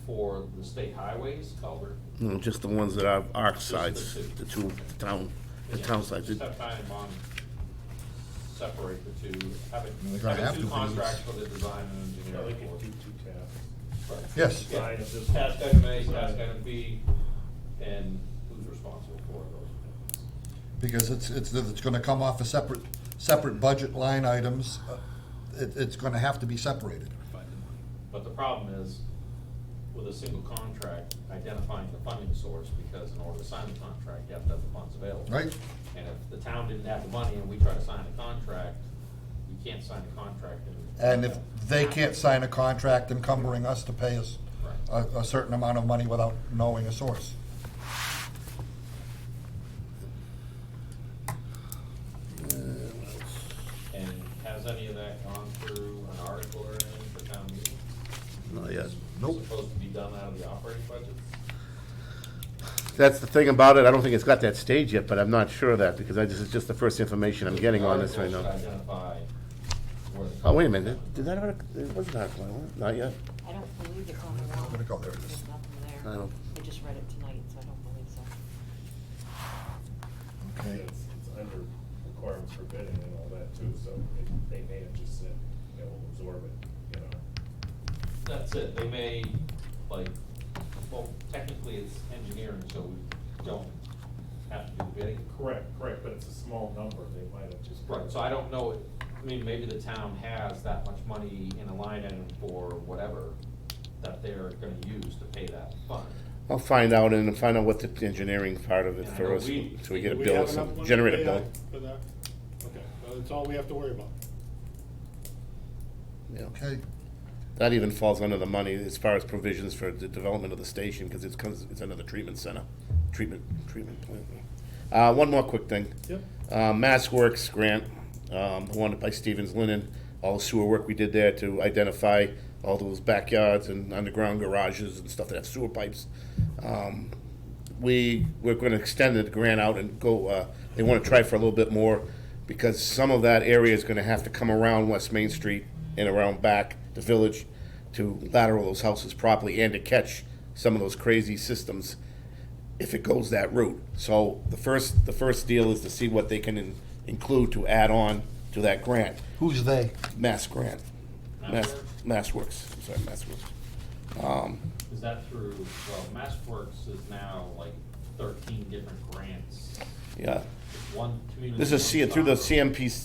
for the state highways culvert? No, just the ones that are our sides, the the two. town sides. Just have Ty and Bond separate the two, They're gonna have having to, two 'cause contracts it's- for the design and You know, they engineering. could do 2 tasks. Right. Yes. Yeah. Design of this Task one. item A, task Design. item B, and who's responsible for those? Because it's gonna come off of separate budget line items. It's gonna have to be separated. But the problem is, with a single contract, identifying the funding source, because in order to sign the contract, you have to have the funds available. Right. And if the town didn't have the money and we try to sign a contract, you can't sign a contract And if they can't sign a contract encumbering us to pay us a certain amount of money without knowing a source. And has any of that gone through an article or anything for town meeting? Not yet. Nope. Supposed to be done out of the operating budget? That's the thing about it, I don't think it's got that stage yet, but I'm not sure of that, because this is just the first information I'm getting on this right The now. article should identify where the. Oh, wait a minute, did that, it wasn't that, not yet? I don't believe it's on the wall. Where'd it go? There it is. There's nothing I there. don't- I just read it tonight, so I don't believe so. Okay. It's under requirements for bidding and all that too, so they may have just said, you know, we'll absorb it, you know. That's it, they may, like, well, technically it's engineering, so we don't have to do bidding. Correct, but it's a small number, they might have just. Right, so I don't know, I mean, maybe the town has that much money in a line item for whatever that they're gonna use to pay that fund. I'll find out and find out what the engineering part of it Yeah, I for know us, we- so we get a Do we bill, have or enough something, money generate a to pay bill. out for that? Okay, well, that's all we have to worry about. Yeah. Okay. That even falls under the money as far as provisions for the development of the station, because it's under the treatment center, treatment plant. One more quick thing. Yep. Mass Works grant, the one by Stevens Linen, all the sewer work we did there to identify all those backyards and underground garages and stuff that have sewer pipes. We're gonna extend the grant out and go, they wanna try for a little bit more, because some of that area is gonna have to come around West Main Street and around back, the village, to lateral those houses properly and to catch some of those crazy systems if it goes that route. So the first deal is to see what they can include to add on to that grant, Who's they? Mass grant. MassWorks, I'm sorry, MassWorks. Is that through, well, MassWorks is now like 13 different grants. Yeah, One community. this is through the CMRPC.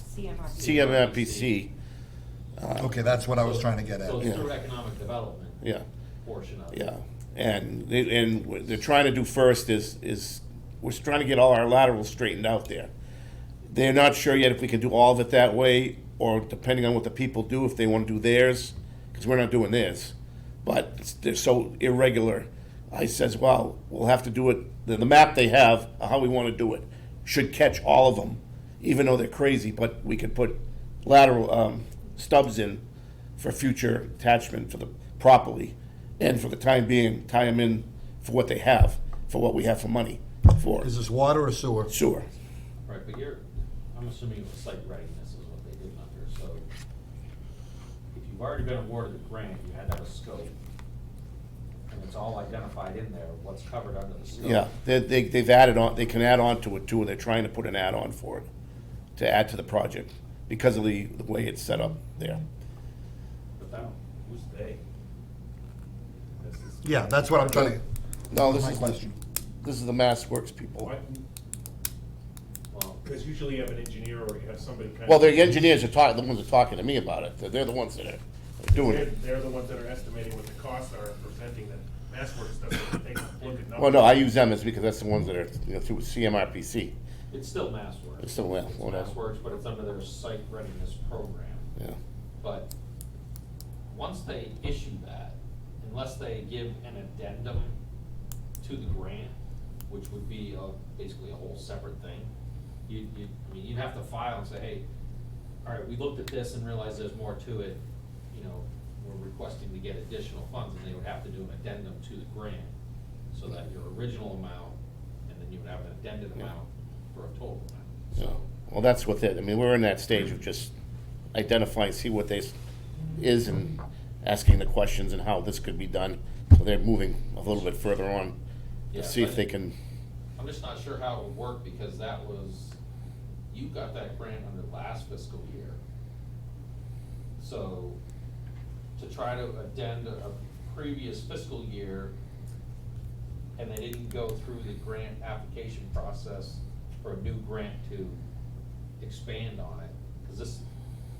Okay, that's what I was trying to get at. So it's Yeah. through economic development. Yeah. Portion of it. Yeah, and what they're trying to do first is we're trying to get all our laterals straightened out there. They're not sure yet if we can do all of it that way, or depending on what the people do, if they want to do theirs, because we're not doing theirs. But they're so irregular. I says, well, we'll have to do it, the map they have, how we want to do it, should catch all of them, even though they're crazy, but we could put lateral stubs in for future attachment for the properly, and for the time being, tie them in for what they have, for what we have for money for Is this water or sewer? sewer. Right, but I'm assuming it was site readiness is what they did under, so if you've already been awarded the grant, you had to have a scope, and it's all identified in there, what's covered under the scope. Yeah, they've added on, they can add on to it too, and they're trying to put an add-on for it, to add to the project, because of the way it's set up there. But that, Who's they? This is- Yeah, that's what I'm trying to, No, this my is, question. this is the MassWorks people. What? well, Because usually you have an engineer or you have somebody kind of. Well, the engineers are talking, the ones that are talking to me about it, they're the ones that are doing it. They're the ones that are estimating what the costs are and presenting them. MassWorks doesn't take a look at numbers. Well, no, I use them as because that's the ones that are, through CMRPC. it's still MassWorks. It's still, well, It's whatever. MassWorks, but it's under their site readiness program. Yeah, But once they issue that, unless they give an addendum to the grant, which would be basically a whole separate thing, I mean, you'd have to file and say, hey, all right, we looked at this and realized there's more to it, we're requesting to get additional funds, and they would have to do an addendum to the grant, so that your original amount, and then you would have an addended amount for a total amount, yeah. so. Well, that's what I mean, we're in that stage of just identifying, see what this is and asking the questions and how this could be done. So they're moving a little bit further on Yeah, to see if but- they can, I'm just not sure how it would work, because that was, you got that grant under last fiscal year. So, to try to addend a previous fiscal year, and they didn't go through the grant application process for a new grant to expand on it, cause this,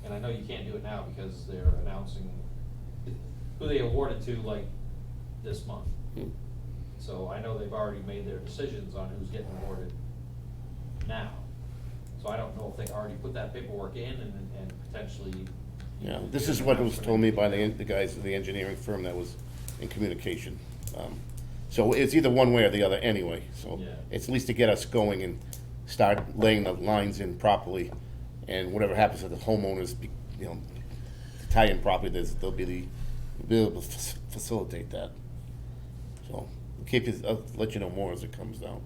and I know you can't do it now because they're announcing who they awarded to, like, this month. So I know they've already made their decisions on who's getting awarded now. So I don't know if they already put that paperwork in and potentially. yeah. This is what was told me by the guys of the engineering firm that was in communication. So it's either one way or the other anyway, so Yeah. it's at least to get us going and start laying the lines in properly. And whatever happens to the homeowners, to tie in properly, they'll be able to facilitate that. So, I'll let you know more as it comes down.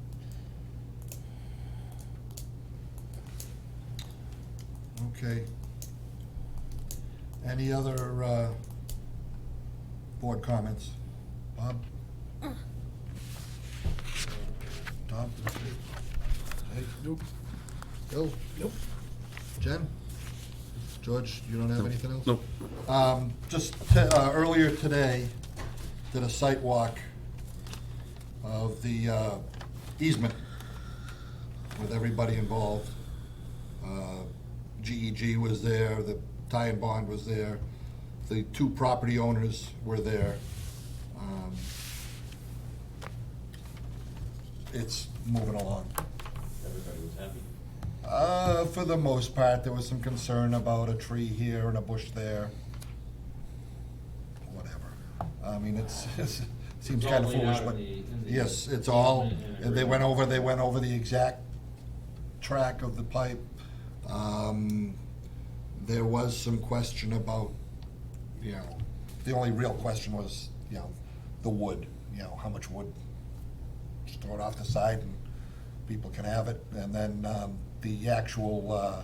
Okay. Any other, board comments? Bob? Tom? Hey? Nope. Bill? Nope. Jen? George, you don't have anything else? Nope. Earlier today, did a site walk of the easement with everybody involved. GEG was there, the tie and bond was there, the two property owners were there. It's moving along. Everybody was happy. For the most part, there was some concern about a tree here and a bush there. Whatever. I mean, it seems It's all kind of laid foolish, out but in the yes, it's all, easement and and they went agreement. over the exact track of the pipe. There was some question about, the only real question was, the wood, how much wood. Just throw it off the side and people can have it. And then the actual,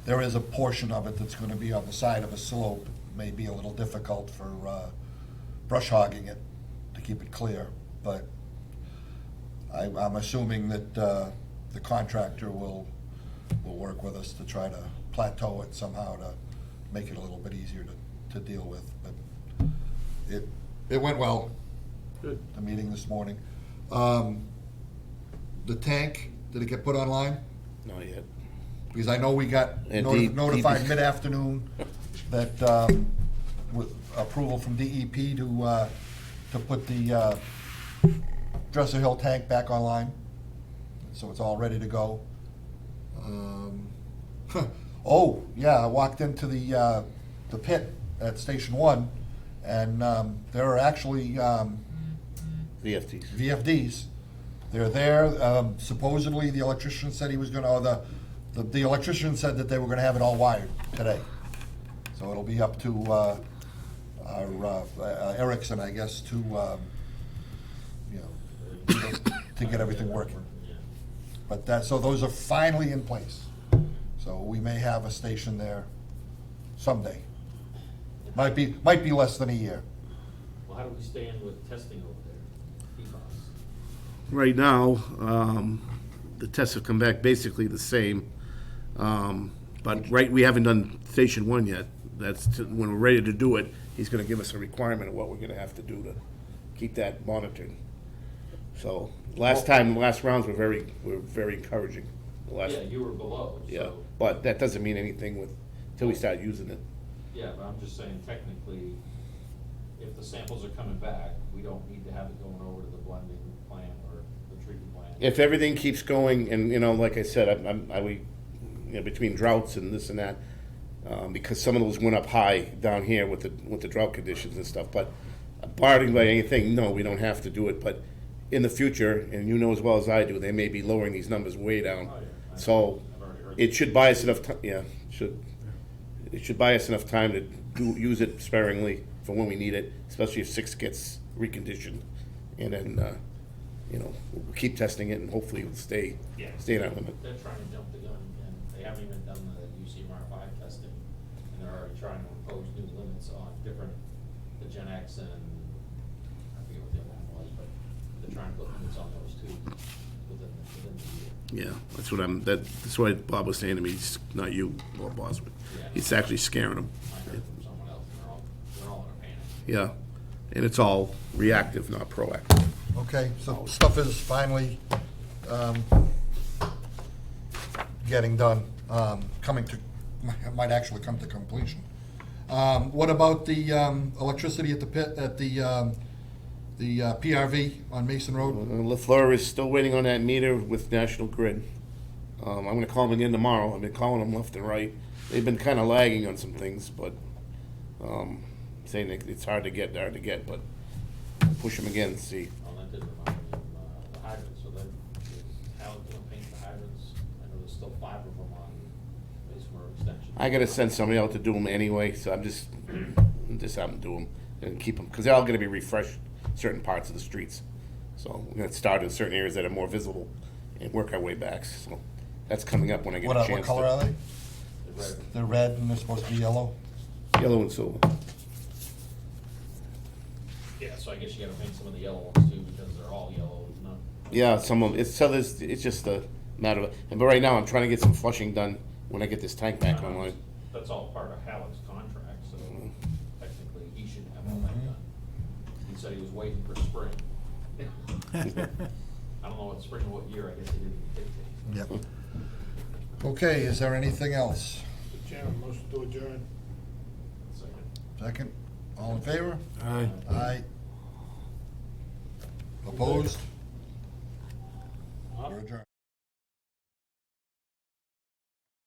there is a portion of it that's gonna be on the side of a slope, may be a little difficult for, brush hogging it, to keep it clear, but I'm assuming that, the contractor will work with us to try to plateau it somehow to make it a little bit easier to deal with, but it went well, Good. the meeting this morning. The tank, did it get put online? Not yet. Because I know we got And notified mid-afternoon that, with approval from DEP to put the Dresser Hill tank back online. So it's all ready to go. Oh, yeah, I walked into the pit at Station One, and there are actually VFTs. VFDs. They're there. Supposedly, the electrician said he was gonna, or the electrician said that they were gonna have it all wired today. So it'll be up to our Erickson, I guess, to, you know, to get everything working. But so those are finally in place. So we may have a station there someday. Might be less than a year. Well, how do we stand with testing over there? PFAS? Right now, the tests have come back basically the same. But we haven't done Station 1 yet. When we're ready to do it, he's gonna give us a requirement of what we're gonna have to do to keep that monitored. So, last rounds were very encouraging. The last- Yeah, you were below, so. Yeah, but that doesn't mean anything till we start using it. Yeah, but I'm just saying technically, if the samples are coming back, we don't need to have it going over to the blending plant or the treatment plant. If everything keeps going, and, like I said, between droughts and this and that, because some of those went up high down here with the drought conditions and stuff, but barring by anything, no, we don't have to do it, but in the future, and you know as well as I do, they may be lowering these numbers way down. Oh, yeah. So, I've already heard it that. should buy us enough time, it should buy us enough time to use it sparingly for when we need it, especially if 6 gets reconditioned. And then, we'll keep testing it and hopefully it'll stay in our limit. They're trying to jump the gun, and they haven't even done the UCMR5 testing, and they're already trying to impose new limits on the Gen X and, I forget what the other one was, but they're trying to put limits on those two within the year. Yeah, that's what Bob was saying to me, it's not you, or Bob, but Yeah. it's actually scaring them. I heard from someone else, and they're all in a panic. Yeah, and it's all reactive, not proactive. Okay, so stuff is finally getting done, might actually come to completion. What about the electricity at the pit, at the PRV on Mason Road? LaFleur is still waiting on that meter with National Grid. I'm gonna call them again tomorrow. I've been calling them left and right. They've been kinda lagging on some things, but, saying that it's hard to get, but push them again and see. Well, that did remind me of the hydrants, so then, Alan gonna paint the hydrants? I know there's still 5 of them on Mason Road Extension. I gotta send somebody out to do them anyway, so I'm just have them do them and keep them, cause they're all gonna be refreshed, certain parts of the streets. So we're gonna start in certain areas that are more visible and work our way back, so that's coming up when I get a chance to. What color are they? The red. They're red and they're supposed to be yellow? Yellow and silver. Yeah, so I guess you gotta paint some of the yellow ones too, because they're all yellow, not. Yeah, some of them, it's just a matter of, but right now I'm trying to get some flushing done when I get this tank back online. That's all part of Halleck's contract, so technically he should have all that done. He said he was waiting for spring. I don't know what spring, what year, I guess he didn't dictate. Yep. Okay, is there anything else? Mr. Chairman, motion to adjourn. Second. Second, all in favor? Aye. Aye. Opposed? We're adjourned.